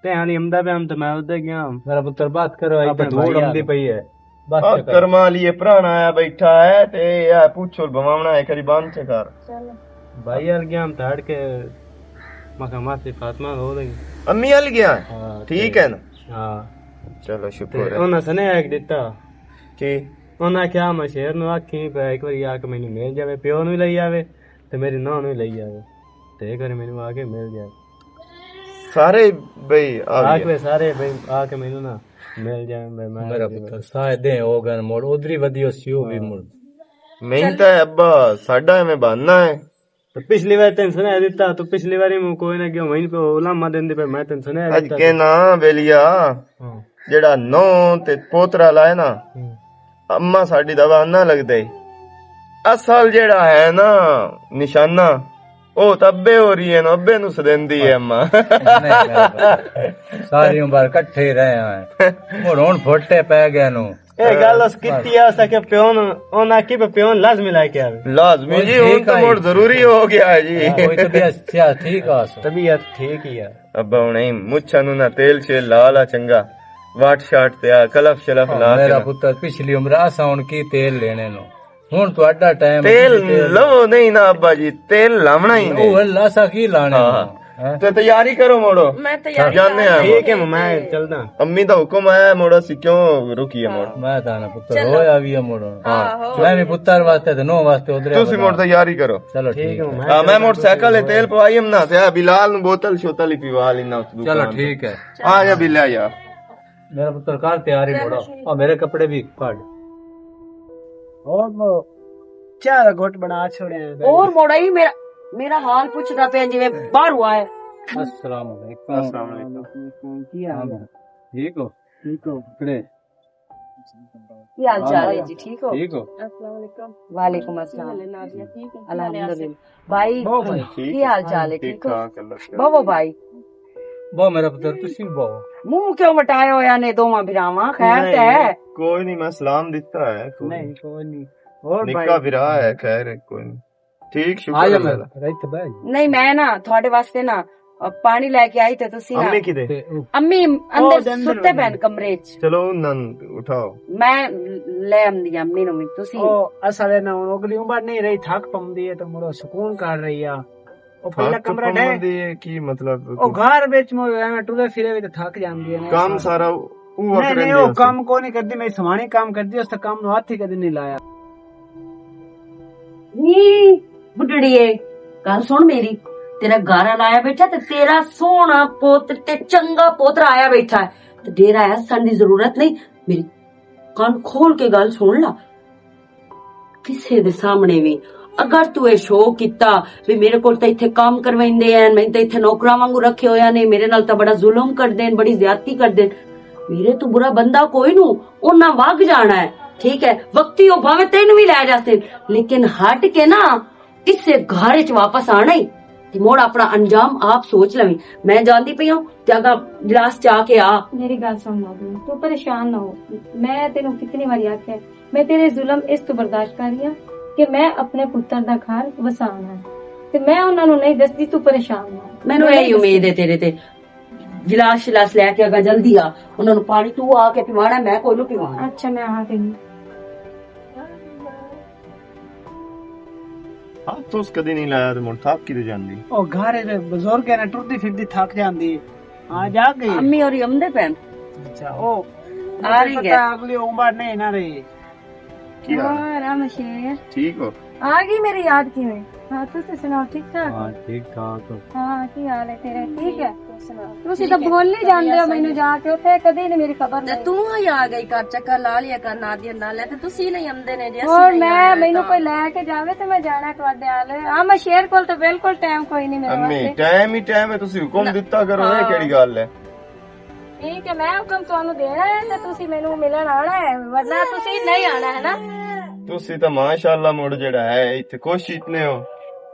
ਧਿਆਨ ਹੀ ਆਉਂਦਾ ਪਿਆ ਤੇ ਮੈਂ ਉਹਦੇ ਗਿਆ। ਮੇਰਾ ਪੁੱਤਰ ਬਾਤ ਕਰੋ ਇੱਥੇ ਧੂੜ ਆਉਂਦੀ ਪਈ ਹੈ। ਬਸ ਕਰਮਾ ਲਈ ਪੁਰਾਣਾ ਆਇਆ ਬੈਠਾ ਹੈ ਤੇ ਇਹ ਪੁੱਛੋ ਬਵਾਵਣਾ ਹੈ ਕਰੀ ਬੰਦ ਚ ਕਰ। ਭਾਈ ਹਲ ਗਿਆ ਤੜ ਕੇ ਮਖਮਾ ਤੇ ਫਾਤਮਾ ਹੋ ਗਈ। ਅੰਮੀ ਹਲ ਗਿਆ ਠੀਕ ਹੈ ਨਾ? ਹਾਂ ਚਲੋ ਸ਼ੁਕਰ ਹੈ। ਉਹਨਾਂ ਸਨੇ ਇੱਕ ਦਿੱਤਾ ਕੀ ਉਹਨਾਂ ਕਿਹਾ ਮੈਂ ਸ਼ੇਰ ਨੂੰ ਆਖੀ ਪੈ ਇੱਕ ਵਾਰੀ ਆ ਕੇ ਮੈਨੂੰ ਮਿਲ ਜਾਵੇ, ਪਿਓ ਨੂੰ ਲਈ ਆਵੇ ਤੇ ਮੇਰੀ ਨੂੰਹ ਨੂੰ ਲਈ ਆਵੇ ਤੇ ਇਹ ਕਰੇ ਮੈਨੂੰ ਆ ਕੇ ਮਿਲ ਜਾਵੇ। ਸਾਰੇ ਬਈ ਆ ਕੇ ਸਾਰੇ ਬਈ ਆ ਕੇ ਮੈਨੂੰ ਨਾ ਮਿਲ ਜਾਵੇ। ਮੈਂ ਮੇਰਾ ਪੁੱਤਰ ਸਾਇ ਦੇ ਹੋ ਗਨ ਮੋੜ ਉਧਰੀ ਵਧੀਆ ਸੀ ਉਹ ਵੀ ਮੁੜ ਨਹੀਂ ਤਾਂ ਅੱਬਾ ਸਾਡਾ ਐਵੇਂ ਬਣਨਾ ਹੈ। ਤੇ ਪਿਛਲੀ ਵਾਰ ਤੈਨੂੰ ਸੁਣਿਆ ਦਿੱਤਾ ਤੂੰ ਪਿਛਲੀ ਵਾਰੀ ਮੈਂ ਕੋਈ ਨਾ ਕਿਉਂ ਵਹੀਂ ਪੇ ਉਲਾਮਾ ਦਿੰਦੇ ਪਏ ਮੈਂ ਤੈਨੂੰ ਸੁਣਿਆ ਅੱਜ ਦਿੱਤਾ। ਕੇ ਨਾ ਵੇਲੀਆ ਜਿਹੜਾ ਨੌ ਤੇ ਪੋਤਰਾ ਲਾਏ ਨਾ ਅੰਮਾ ਸਾਡੀ ਦਵਾ ਨਾ ਲੱਗਦੇ। ਅਸਲ ਜਿਹੜਾ ਹੈ ਨਾ ਨਿਸ਼ਾਨਾ ਉਹ ਤਾਂ ਅੱਬੇ ਹੋ ਰਹੀ ਹੈ ਨਾ, ਅੱਬੇ ਨੂੰ ਸਦਿੰਦੀ ਹੈ ਅੰਮਾ। ਸਾਰੀ ਉਮਰ ਇਕੱਠੇ ਰਹੇ ਆ ਮੁੜ ਹੁਣ ਫੋਟੇ ਪੈ ਗਏ ਨੂੰ। ਇਹ ਗੱਲ ਉਸ ਕੀਤੀ ਆ ਸਕੇ ਪਿਓ ਨੂੰ ਉਹਨਾਂ ਕੀ ਪਿਓ ਨੂੰ ਲਾਜ਼ਮੀ ਲੈ ਕੇ ਆਵੇ। ਲਾਜ਼ਮੀ ਜੀ ਹੁਣ ਤਾਂ ਮੋੜ ਜ਼ਰੂਰੀ ਹੋ ਗਿਆ ਹੈ ਜੀ। ਕੋਈ ਤਬੀਅਤ ਠੀਕ ਆ ਤਬੀਅਤ ਠੀਕ ਹੀ ਆ। ਅੱਬਾ ਹੁਣ ਨਹੀਂ ਮੁੱਛਾਂ ਨੂੰ ਨਾ ਤੇਲ ਸ਼ੇਲ ਲਾ ਲਾ ਚੰਗਾ ਵਾਟ ਸ਼ਾਟ ਤੇ ਆ ਕਲਫ ਸ਼ਲਫ ਲਾ ਮੇਰਾ ਪੁੱਤਰ ਪਿਛਲੀ ਉਮਰ ਆਸਾਂ ਹੁਣ ਕੀ ਤੇਲ ਲੈਣੇ ਨੂੰ ਹੁਣ ਤੁਹਾਡਾ ਟਾਈਮ ਤੇਲ ਲਓ ਨਹੀਂ ਨਾ ਅੱਬਾ ਜੀ ਤੇਲ ਲਾਵਣਾ ਹੀ ਨਹੀਂ। ਉਹ ਲਾਸਾ ਕੀ ਲਾਣੇ ਨੂੰ ਤੇ ਤਿਆਰੀ ਕਰੋ ਮੋੜੋ ਮੈਂ ਤਿਆਰੀ ਜਾਣੇ ਆ। ਠੀਕ ਹੈ ਮੈਂ ਚੱਲਦਾ। ਅੰਮੀ ਦਾ ਹੁਕਮ ਆਇਆ ਮੋੜੋ ਸੀ ਕਿਉਂ ਰੁਕੀਏ ਮੋੜ। ਮੈਂ ਤਾਂ ਨਾ ਪੁੱਤਰ ਹੋਇਆ ਵੀ ਮੋੜੋ ਮੈਂ ਵੀ ਪੁੱਤਰ ਵਾਸਤੇ ਤੇ ਨੋ ਵਾਸਤੇ ਉਧਰ ਤੁਸੀਂ ਮੋੜ ਤਿਆਰੀ ਕਰੋ। ਚਲੋ ਠੀਕ ਹੈ ਹਾਂ ਮੈਂ ਮੋਟਰਸਾਈਕਲ ਤੇ ਤੇਲ ਪਵਾਈ ਹਮ ਨਾ ਤੇ ਬਿਲਾਲ ਨੂੰ ਬੋਤਲ ਸ਼ੋਤਲ ਹੀ ਪੀਵਾ ਲੈਣਾ ਉਸ ਦੁਕਾਨ। ਚਲੋ ਠੀਕ ਹੈ ਆ ਜਾ ਬਿੱਲਾ ਯਾਰ। ਮੇਰਾ ਪੁੱਤਰ ਕਰ ਤਿਆਰੀ ਮੋੜੋ ਆ ਮੇਰੇ ਕੱਪੜੇ ਵੀ ਕੱਢ। ਉਹ ਚਾਹ ਦਾ ਘੁੱਟ ਬਣਾ ਛੋੜਿਆ। और मोड़ा ही मेरा हाल पूछता पे जिਵੇਂ बाहर हुआ है। अस्सलाम वालेकुम। अस्सलाम वालेकुम। ਕੀ ਹਾਲ ਹੈ? ठीक हो? ਠੀਕ ਹੋ? कपड़े ਕੀ ਹਾਲ ਚਾਲ ਹੈ ਜੀ? ਠੀਕ ਹੋ? ठीक हो? वालेकुम अस्सलाम। अल्हम्दुलिल्लाह भाई ਕੀ ਹਾਲ ਚਾਲ ਹੈ? ਠੀਕ ਹੋ? ਬਵੋ ਭਾਈ बो मेरा पुत्र तुसी बो ਮੂੰਹ ਕਿਉਂ ਵਟਾਏ ਹੋਇਆ ਨੇ ਦੋਵਾਂ ਭਰਾਵਾਂ? ਖੈਰ ਤੇ ਹੈ? ਕੋਈ ਨਹੀਂ ਮੈਂ ਸਲਾਮ ਦਿੱਤਾ ਹੈ। ਨਹੀਂ ਕੋਈ ਨਹੀਂ। ਹੋਰ ਨਿੱਕਾ ਵੀਰਾ ਹੈ ਖੈਰ ਹੈ ਕੋਈ ਨਹੀਂ ਠੀਕ आ ਸ਼ੁਕਰ जा ਹੈ। मेरा राइट बैठ ਨਹੀਂ ਮੈਂ ਨਾ ਤੁਹਾਡੇ ਵਾਸਤੇ ਨਾ ਪਾਣੀ ਲੈ ਕੇ ਆਈ ਤੇ ਤੁਸੀਂ ਨਾ ਅੰਮੀ ਕਿਦੇ ਅੰਮੀ ਅੰਦਰ ਸੁੱਤੇ ਪੈਣ ਕਮਰੇ 'ਚ ਚਲੋ ਨਨ ਉਠਾਓ। ਮੈਂ ਲੈ ਆਉਂਦੀ ਅੰਮੀ ਨੂੰ ਵੀ ਤੁਸੀਂ ਉਹ ਅਸਲ ਨਾ ਅਗਲੀ ਉਮਰ ਨਹੀਂ ਰਹੀ ਥੱਕ ਪਾਉਂਦੀ ਹੈ ਤਾਂ ਮੁੜੋ ਸਕੂਨ ਕਰ ਰਹੀ ਆ। ਉਹ ਪਹਿਲਾ ਕਮਰਾ ਢੇ ਕੀ ਮਤਲਬ ਉਹ ਘਰ ਵਿੱਚ ਮੋ ਐਵੇਂ ਟੁਰੇ ਫਿਰੇ ਵੀ ਤਾਂ ਥੱਕ ਜਾਂਦੀ ਹੈ ਨਾ। ਕੰਮ ਸਾਰਾ ਉਹ ਨਹੀਂ ਨਹੀਂ ਉਹ ਕੰਮ ਕੋ ਨਹੀਂ ਕਰਦੀ ਮੈਂ ਸਵਾਣੀ ਕੰਮ ਕਰਦੀ ਉਸ ਕੰਮ ਨੂੰ ਹੱਥ ਹੀ ਕਦੇ ਨਹੀਂ ਲਾਇਆ। ਨੀ ਬੁੱਢੜੀਏ ਗੱਲ ਸੁਣ ਮੇਰੀ ਤੇਰਾ ਗਾਰਾ ਲਾਇਆ ਬੈਠਾ ਤੇ ਤੇਰਾ ਸੋਹਣਾ ਪੁੱਤ ਤੇ ਚੰਗਾ ਪੋਤਰਾ ਆਇਆ ਬੈਠਾ ਹੈ ਤੇ ਡੇਰਾ ਆਇਆ ਸਾਨੂੰ ਦੀ ਜ਼ਰੂਰਤ ਨਹੀਂ। ਮੇਰੀ ਕੰਨ ਖੋਲ ਕੇ ਗੱਲ ਸੁਣ ਲਾ ਕਿਸੇ ਦੇ ਸਾਹਮਣੇ ਵੀ ਅਗਰ ਤੂੰ ਇਹ ਸ਼ੋਅ ਕੀਤਾ ਵੀ ਮੇਰੇ ਕੋਲ ਤਾਂ ਇੱਥੇ ਕੰਮ ਕਰਵਾਉਂਦੇ ਐ ਮੈਂ ਤਾਂ ਇੱਥੇ ਨੌਕਰਾਂ ਵਾਂਗੂ ਰੱਖੇ ਹੋਇਆ ਨੇ ਮੇਰੇ ਨਾਲ ਤਾਂ ਬੜਾ ਜ਼ੁਲਮ ਕਰਦੇ ਨੇ ਬੜੀ ਜ਼ਿਆਦਤੀ ਕਰਦੇ ਨੇ ਮੇਰੇ ਤੋਂ ਬੁਰਾ ਬੰਦਾ ਕੋਈ ਨੂੰ ਉਹਨਾਂ ਵਗ ਜਾਣਾ ਹੈ। ठीक है वक्ती हो भावे तेन भी लै जाते लेकिन हट के ना इससे घर च वापस आना ही ਕਿ ਮੋੜ ਆਪਣਾ ਅੰਜਾਮ ਆਪ ਸੋਚ ਲਵੀਂ। ਮੈਂ ਜਾਂਦੀ ਪਈ ਹਾਂ ਤੇ ਅਗਾ गिलास चाह के आ। मेरी गल सुन बाबू, तू परेशान ना हो। मैं तेनू कितनी बारी आख्या, मैं तेरे जुल्म इस तो बर्दाश्त कर रही हां कि मैं अपने पुत्र दा घर वसाना ते मैं उन्हां नू नहीं दसदी, तू परेशान ना हो। ਮੈਨੂੰ ਇਹ ਉਮੀਦ ਹੈ ਤੇਰੇ ਤੇ। गिलास शिलास लेके अगा जल्दी आ, ਉਹਨਾਂ ਨੂੰ ਪਾਣੀ ਤੂੰ ਆ ਕੇ ਪਿਵਾਣਾ, ਮੈਂ ਕੋਈ ਨੂੰ ਪਿਵਾਣਾ। अच्छा मैं आ गई। ਹਾਂ ਤੁਸ ਕਦੇ ਨਹੀਂ ਲਾਇਆ ਤੇ ਮੁੜ ਥੱਕ ਕਿਤੇ ਜਾਂਦੀ। ਉਹ ਘਰ ਦੇ ਬਜ਼ੁਰਗ ਹੈ ਨਾ, ਟੁਰਦੀ ਫਿਰਦੀ ਥੱਕ ਜਾਂਦੀ। ਹਾਂ ਜਾ ਗਈ। ਅੰਮੀ ਔਰ ਯਮਦੇ ਪੈਨ ਅੱਛਾ ਉਹ ਆ ਰਹੀ ਹੈ। ਅਗਲੀ ਉਮਰ ਨਹੀਂ ਨਾ ਰਹੀ। ਕੀ ਹਾਲ और राम शेर ਠੀਕ ਹੋ? आ गई मेरी याद किवें? हां तुसी सुनाओ, ठीक ठाक? ਹਾਂ ਠੀਕ ਠਾਕ। हां की हाल है तेरा? ठीक है। तुसी तो बोल नहीं जानते हो मैनू जाके ਉੱਥੇ ਕਦੇ ਨਹੀਂ ਮੇਰੀ ਖਬਰ ਤੇ ਨਹੀਂ। ਤੂੰ ਹੀ ਆ ਗਈ ਘਰ ਚੱਕਰ ਲਾ ਲਿਆ ਕਰ ਨਾਦੀਆਂ ਨਾਲ ਤੇ ਤੁਸੀਂ ਨਹੀਂ ਆਉਂਦੇ ਨੇ ਜੇ ਹੋਰ ਅਸੀਂ ਨਹੀਂ ਮੈਂ ਮੈਨੂੰ ਕੋਈ ਲੈ ਕੇ ਜਾਵੇ ਤੇ ਮੈਂ ਜਾਣਾ ਤੁਹਾਡੇ ਹਾਲ। ਆ ਮੈਂ ਸ਼ੇਰ ਕੋਲ ਤਾਂ ਬਿਲਕੁਲ ਟਾਈਮ ਕੋਈ ਨਹੀਂ ਮੇਰੇ ਅੰਮੀ ਵਾਸਤੇ। ਟਾਈਮ ਹੀ ਟਾਈਮ ਹੈ, ਤੁਸੀਂ ਹੁਕਮ ਦਿੱਤਾ ਕਰੋ। ਇਹ ਕਿਹੜੀ ਗੱਲ ਹੈ? ਠੀਕ ਹੈ, ਮੈਂ ਹੁਕਮ ਤੁਹਾਨੂੰ ਦੇਣਾ ਹੈ ਤੇ ਤੁਸੀਂ ਮੈਨੂੰ ਮਿਲਣ ਆਣਾ ਹੈ, ਵਰਨਾ ਤੁਸੀਂ ਨਹੀਂ ਆਣਾ ਹੈ ਨਾ। ਤੁਸੀਂ ਤਾਂ ਮਾਸ਼ਾਅੱਲਾ ਮੁੜ ਜਿਹੜਾ ਹੈ ਇੱਥੇ ਖੁਸ਼ ਇਤਨੇ ਹੋ।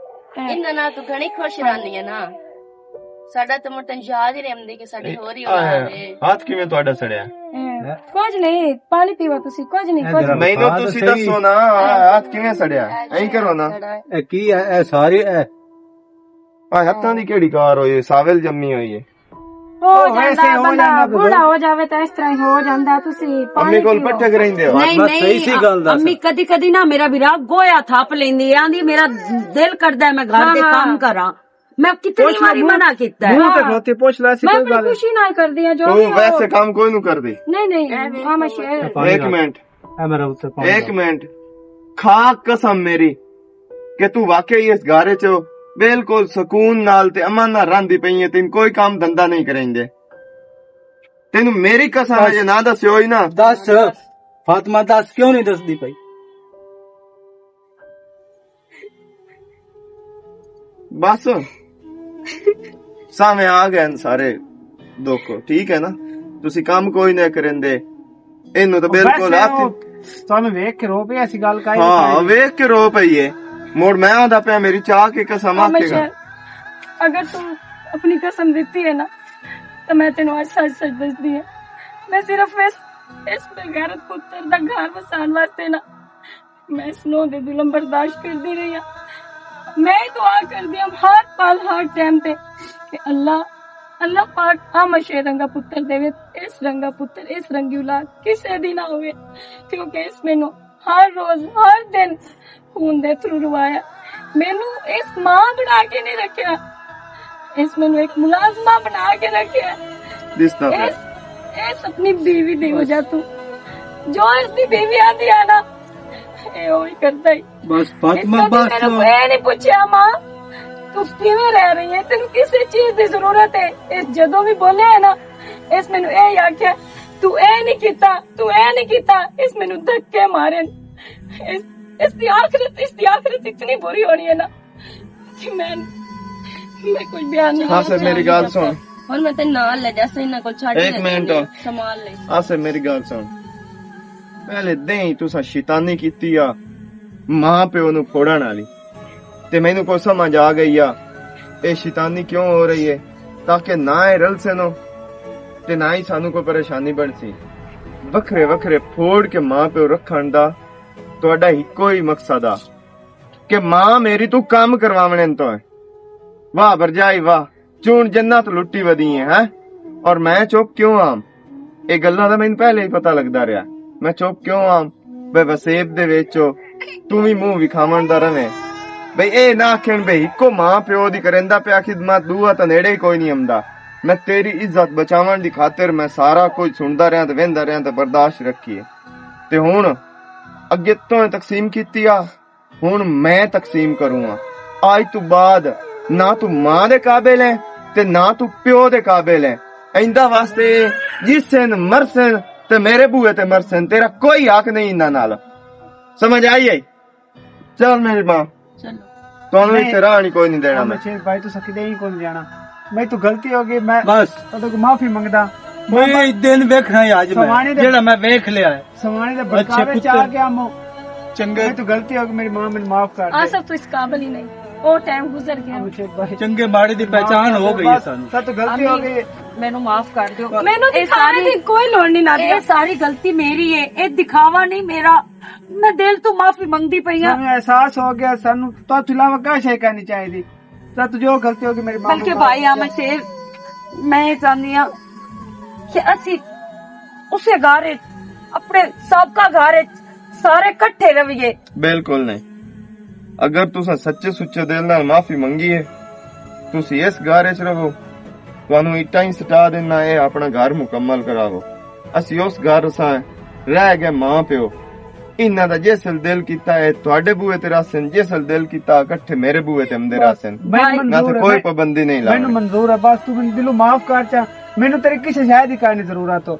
ਇਹਨਾਂ ਨਾਲ ਤੂੰ ਘਣੀ ਖੁਸ਼ ਰਹਿੰਦੀ ਹੈ ਨਾ। ਸਾਡਾ ਤਾਂ ਮੁੜ ਤੈਨੂੰ ਯਾਦ ਹੀ ਰਹਿੰਦੀ ਕਿ ਸਾਡੀ ਹੋਰ ਹੀ ਔਲਾਦ ਹੈ। ਹੱਥ ਕਿਵੇਂ ਤੁਹਾਡਾ ਸੜਿਆ? ਕੁਝ ਨਹੀਂ, ਪਾਣੀ ਪੀਵੋ ਤੁਸੀਂ। ਕੁਝ ਨਹੀਂ, ਕੁਝ ਨਹੀਂ। ਮੈਨੂੰ ਤੁਸੀਂ ਦੱਸੋ ਨਾ, ਹੱਥ ਕਿਵੇਂ ਸੜਿਆ? ਐਂ ਕਰੋ ਨਾ। ਇਹ ਕੀ ਹੈ? ਇਹ ਸਾਰੇ ਆ ਹੱਥਾਂ ਦੀ ਕਿਹੜੀ ਕਾਰ ਹੋਈ? ਸਾਵਲ ਜੰਮੀ ਹੋਈ ਹੈ। ਹੋ ਜਾਂਦਾ ਬੰਦਾ ਬੁੜਾ ਹੋ ਜਾਵੇ ਤਾਂ ਇਸ ਤਰ੍ਹਾਂ ਹੀ ਹੋ ਜਾਂਦਾ। ਤੁਸੀਂ ਅੰਮੀ ਪਾਣੀ ਕੋਲ ਪੀਵੋ। ਪੱਠੇ ਰਹਿੰਦੇ ਹੋ? ਨਹੀਂ ਸਹੀ ਸੀ ਗੱਲ ਦੱਸ। ਅੰਮੀ ਕਦੀ ਕਦੀ ਨਾ ਮੇਰਾ ਵਿਰਾਗ ਗੋਇਆ ਥਾਪ ਲੈਂਦੀ ਆਂਦੀ ਮੇਰਾ ਦਿਲ ਕਰਦਾ ਹੈ ਮੈਂ ਘਰ ਦੇ ਕੰਮ ਕਰਾਂ। ਮੈਂ ਕਿਤਨੀ ਵਾਰੀ ਮਨਾ ਕੀਤਾ ਹੈ। ਮੂੰਹ ਤੇ ਖੋਤੇ ਪੁੱਛ ਲੈ ਸੀ ਮੈਂ ਕੋਈ ਆਪਣੀ ਗੱਲ। ਖੁਸ਼ੀ ਨਾਲ ਕਰਦੀ ਹਾਂ ਜੋ ਤੂੰ ਵੀ ਹੋ। ਵੈਸੇ ਕੰਮ ਕੋਈ ਨੂੰ ਕਰਦੀ। ਨਹੀਂ ਨਹੀਂ ਹਾਂ ਮੈਂ ਸ਼ੇਰ ਇੱਕ ਮਿੰਟ, ਇਹ ਮੇਰਾ ਉੱਤੇ ਪਾਣੀ ਇੱਕ ਮਿੰਟ। ਖਾ ਕਸਮ ਮੇਰੀ ਕਿ ਤੂੰ ਵਾਕਈ ਇਸ ਘਾਰੇ ਚ ਬਿਲਕੁਲ ਸਕੂਨ ਨਾਲ ਤੇ ਅਮਨ ਨਾਲ ਰਹਿੰਦੀ ਪਈ ਹੈ। ਤੈਨੂੰ ਕੋਈ ਕੰਮ ਧੰਦਾ ਨਹੀਂ ਕਰਾਂਗੇ। ਤੈਨੂੰ ਮੇਰੀ ਕਸਮ ਹੈ ਜੇ ਨਾ ਦੱਸਿਓ ਹੀ ਨਾ। ਦੱਸ ਫਾਤਮਾ, ਦੱਸ ਕਿਉਂ ਨਹੀਂ ਦੱਸਦੀ ਪਈ? ਬਸ ਸਾਵੇਂ ਆ ਗਏ ਨੇ ਸਾਰੇ ਦੁੱਖ, ਠੀਕ ਹੈ ਨਾ। ਤੁਸੀਂ ਕੰਮ ਕੋਈ ਨਾ ਕਰਨਦੇ, ਇਹਨੂੰ ਤਾਂ ਬਿਲਕੁਲ ਹੱਥ। ਤੁਹਾਨੂੰ ਵੇਖ ਕੇ ਰੋ ਪਿਆ ਸੀ ਗੱਲ ਕਾਈ। ਹਾਂ ਵੇਖ ਕੇ ਰੋ ਪਈਏ। मोड़ मैं आदा पे मेरी चाह के कसम आखेगा। अगर तुम अपनी कसम देती है ना तो मैं तेन आज सच सच दसदी है। मैं सिर्फ इस बेगैरत पुत्र दा घर वसान वास्ते ना मैं इस नो दे जुल्म बर्दाश्त करती रही हां। मैं दुआ करदी हां हर पल हर टाइम ते कि अल्लाह पाक आ मशे रंगा पुत्र देवे, इस रंगा पुत्र इस रंगी औलाद किसे दी ना होवे, क्योंकि इस मैनू हर रोज हर दिन खून दे थरू रुवाया। मैनू इस मां बना के नहीं रखा, इस मैनू एक मुलाजमा बना के रखा। इस अपनी बीवी दी वजह तू जो इसकी बीवी आती है ना ये वही करता ही। बस फातिमा बस नहीं पूछा मां तू किवें रह रही है, तेनू किसी चीज की जरूरत है। इस जदों भी बोले है ना इस मैनू यही आख्या तू ए नहीं कीता, तू ए नहीं कीता। इस मैनू धक्के मारे। इसकी आखिरत इतनी बुरी होनी है ना कि मैं कोई बयान नहीं। हाँ सर मेरी गल सुन। और मैं तेरे नाल ले जा सही ना को छाड़ एक मिनट संभाल ले। हाँ सर मेरी गल सुन। पहले दें तुसा शैतानी कीती आ मां प्यो नु फोड़न वाली ते मैनू को समझ आ गई आ ये शैतानी क्यों हो रही है, ताकि ना ये रल से नो ते ना ही सानू कोई परेशानी बन सी। वखरे वखरे फोड़ के मां प्यो रखण दा ਤੁਹਾਡਾ ਇੱਕੋ ਹੀ ਮਕਸਦ ਆ ਕਿ ਮਾਂ ਮੇਰੀ ਤੂੰ ਕੰਮ ਕਰਵਾਵਣੇ ਤੋਂ ਹੈ। ਵਾਹ ਵਰਜਾਈ ਵਾਹ, ਚੂਣ ਜੰਨਤ ਲੁੱਟੀ ਵਧੀ ਹੈ ਔਰ ਮੈਂ ਚੁੱਪ ਕਿਉਂ ਆਮ? ਇਹ ਗੱਲਾਂ ਦਾ ਮੈਨੂੰ ਪਹਿਲੇ ਹੀ ਪਤਾ ਲੱਗਦਾ ਰਿਹਾ। ਮੈਂ ਚੁੱਪ ਕਿਉਂ ਆਮ? ਬਈ ਵਸੇਬ ਦੇ ਵਿੱਚ ਤੂੰ ਵੀ ਮੂੰਹ ਵਿਖਾਵਣ ਦਾ ਰਵੇਂ। ਬਈ ਇਹ ਨਾ ਆਖਣ ਬਈ ਇੱਕੋ ਮਾਂ ਪਿਓ ਦੀ ਕਰੇਂਦਾ ਪਿਆ ਖਿਦਮਤ, ਦੂਆ ਤਾਂ ਨੇੜੇ ਹੀ ਕੋਈ ਨਹੀਂ ਆਉਂਦਾ। ਮੈਂ ਤੇਰੀ ਇੱਜ਼ਤ ਬਚਾਉਣ ਦੀ ਖਾਤਰ ਮੈਂ ਸਾਰਾ ਕੁਝ ਸੁਣਦਾ ਰਿਹਾ ਤੇ ਵਹਿੰਦਾ ਰਿਹਾ ਤੇ ਬਰਦਾਸ਼ਤ ਰੱਖੀ ਹੈ। ਤੇ ਹੁਣ ਅੱਗੇ ਤੋਂ ਤਕਸੀਮ ਕੀਤੀ ਆ, ਹੁਣ ਮੈਂ ਤਕਸੀਮ ਕਰੂੰਗਾ। ਅੱਜ ਤੋਂ ਬਾਅਦ ਨਾ ਤੂੰ ਮਾਂ ਦੇ ਕਾਬਿਲ ਹੈ ਤੇ ਨਾ ਤੂੰ ਪਿਓ ਦੇ ਕਾਬਿਲ ਹੈ। ਇੰਦਾ ਵਾਸਤੇ ਜਿਸਨ ਮਰਸਨ ਤੇ ਮੇਰੇ ਬੂਏ ਤੇ ਮਰਸਨ, ਤੇਰਾ ਕੋਈ ਹੱਕ ਨਹੀਂ ਇਹਨਾਂ ਨਾਲ। ਸਮਝ ਆਈ ਹੈ? ਚੱਲ ਮੇਰੀ ਮਾਂ चलो ਤੁਹਾਨੂੰ ਇੱਥੇ ਰਾਹ ਨਹੀਂ ਕੋਈ ਨਹੀਂ ਦੇਣਾ ਮੈਂ। शेर भाई तो सकिदे ही कौन जाना, मैं तो गलती हो गई, मैं बस तो माफी मंगदा। मैं दिन वेखना ही आज मैं सवाने दे- जेड़ा मैं वेख लिया है। समाने दे अच्छे बरकावे पुत्र। चाह के आमो चंगे मैं तो गलती हो गई, मेरी मां मैंने माफ कर दे। आसफ तो इस काबिल ही नहीं। ਉਹ ਟਾਈਮ ਗੁਜ਼ਰ ਗਿਆ। ਅਭਿਸ਼ੇਕ ਭਾਈ ਚੰਗੇ ਮਾੜੇ ਦੀ ਪਹਿਚਾਨ ਹੋ ਗਈ ਹੈ ਸਾਨੂੰ। ਸਭ ਤੋਂ ਗਲਤੀ ਹੋ ਗਈ। ਮੈਨੂੰ ਮਾਫ ਕਰ ਦਿਓ। ਮੈਨੂੰ ਇਹ ਦਿਖਾਣੇ ਦੀ ਕੋਈ ਲੋੜ ਨਹੀਂ ਨਾਦੀ। ਇਹ ਸਾਰੀ ਗਲਤੀ ਮੇਰੀ ਹੈ, ਇਹ ਦਿਖਾਵਾ ਨਹੀਂ ਮੇਰਾ। ਮੈਂ ਦਿਲ ਤੋਂ ਮਾਫੀ ਮੰਗਦੀ ਪਈ ਹਾਂ। ਸਾਨੂੰ ਅਹਿਸਾਸ ਹੋ ਗਿਆ ਸਾਨੂੰ ਤੋਂ ਇਲਾਵਾ ਕਿਆ ਸ਼ੈ ਕਰਨੀ ਚਾਹੀਦੀ। ਸਤ ਜੋ ਗਲਤੀ ਹੋ ਗਈ ਮੇਰੀ ਮਾਂ ਬਲਕਿ ਭਾਈ ਆਮਦ ਸ਼ੇਰ, ਮੈਂ ਇਹ ਚਾਹੁੰਦੀ ਹਾਂ ਕਿ ਅਸੀਂ ਉਸੇ ਘਰ ਵਿੱਚ, ਆਪਣੇ ਸਾਬਕਾ ਘਰ ਵਿੱਚ ਸਾਰੇ ਇਕੱਠੇ ਰਹੀਏ। ਬਿਲਕੁਲ ਨਹੀਂ। ਅਗਰ ਤੁਸੀਂ ਸੱਚੇ ਸੁੱਚੇ ਦਿਲ ਨਾਲ ਮਾਫੀ ਮੰਗੀ ਹੈ, ਤੁਸੀਂ ਇਸ ਘਰ ਵਿੱਚ ਰਹੋ, ਤੁਹਾਨੂੰ ਇੱਟਾਂ ਹੀ ਸਟਾ ਦੇਣਾ, ਇਹ ਆਪਣਾ ਘਰ ਮੁਕੰਮਲ ਕਰਾਵੋ। ਅਸੀਂ ਉਸ ਘਰ ਸਾਂ ਰਹਿ ਗਏ ਮਾਂ ਪਿਓ। ਇਹਨਾਂ ਦਾ ਜਿਸਲ ਦਿਲ ਕੀਤਾ ਹੈ ਤੁਹਾਡੇ ਬੂਹੇ ਤੇ ਰਾਸਨ, ਜਿਸਲ ਦਿਲ ਕੀਤਾ ਇਕੱਠੇ ਮੇਰੇ ਬੂਹੇ ਤੇ ਹਮਦੇ ਰਾਸਨ। ਮੈਨੂੰ ਨਾ ਮਨਜ਼ੂਰ ਤੇ ਹੈ, ਕੋਈ ਪਾਬੰਦੀ ਨਹੀਂ ਮੈਨੂੰ ਲਾਉਣੀ। ਮਨਜ਼ੂਰ ਹੈ, ਬਸ ਤੂੰ ਮੈਨੂੰ ਦਿਲੋਂ ਮਾਫ ਕਰ ਚਾ। ਮੈਨੂੰ ਤੇਰੇ ਕਿਸੇ ਸ਼ਾਇਦ ਹੀ ਕਰਨੀ ਜ਼ਰੂਰਤ ਹੋ।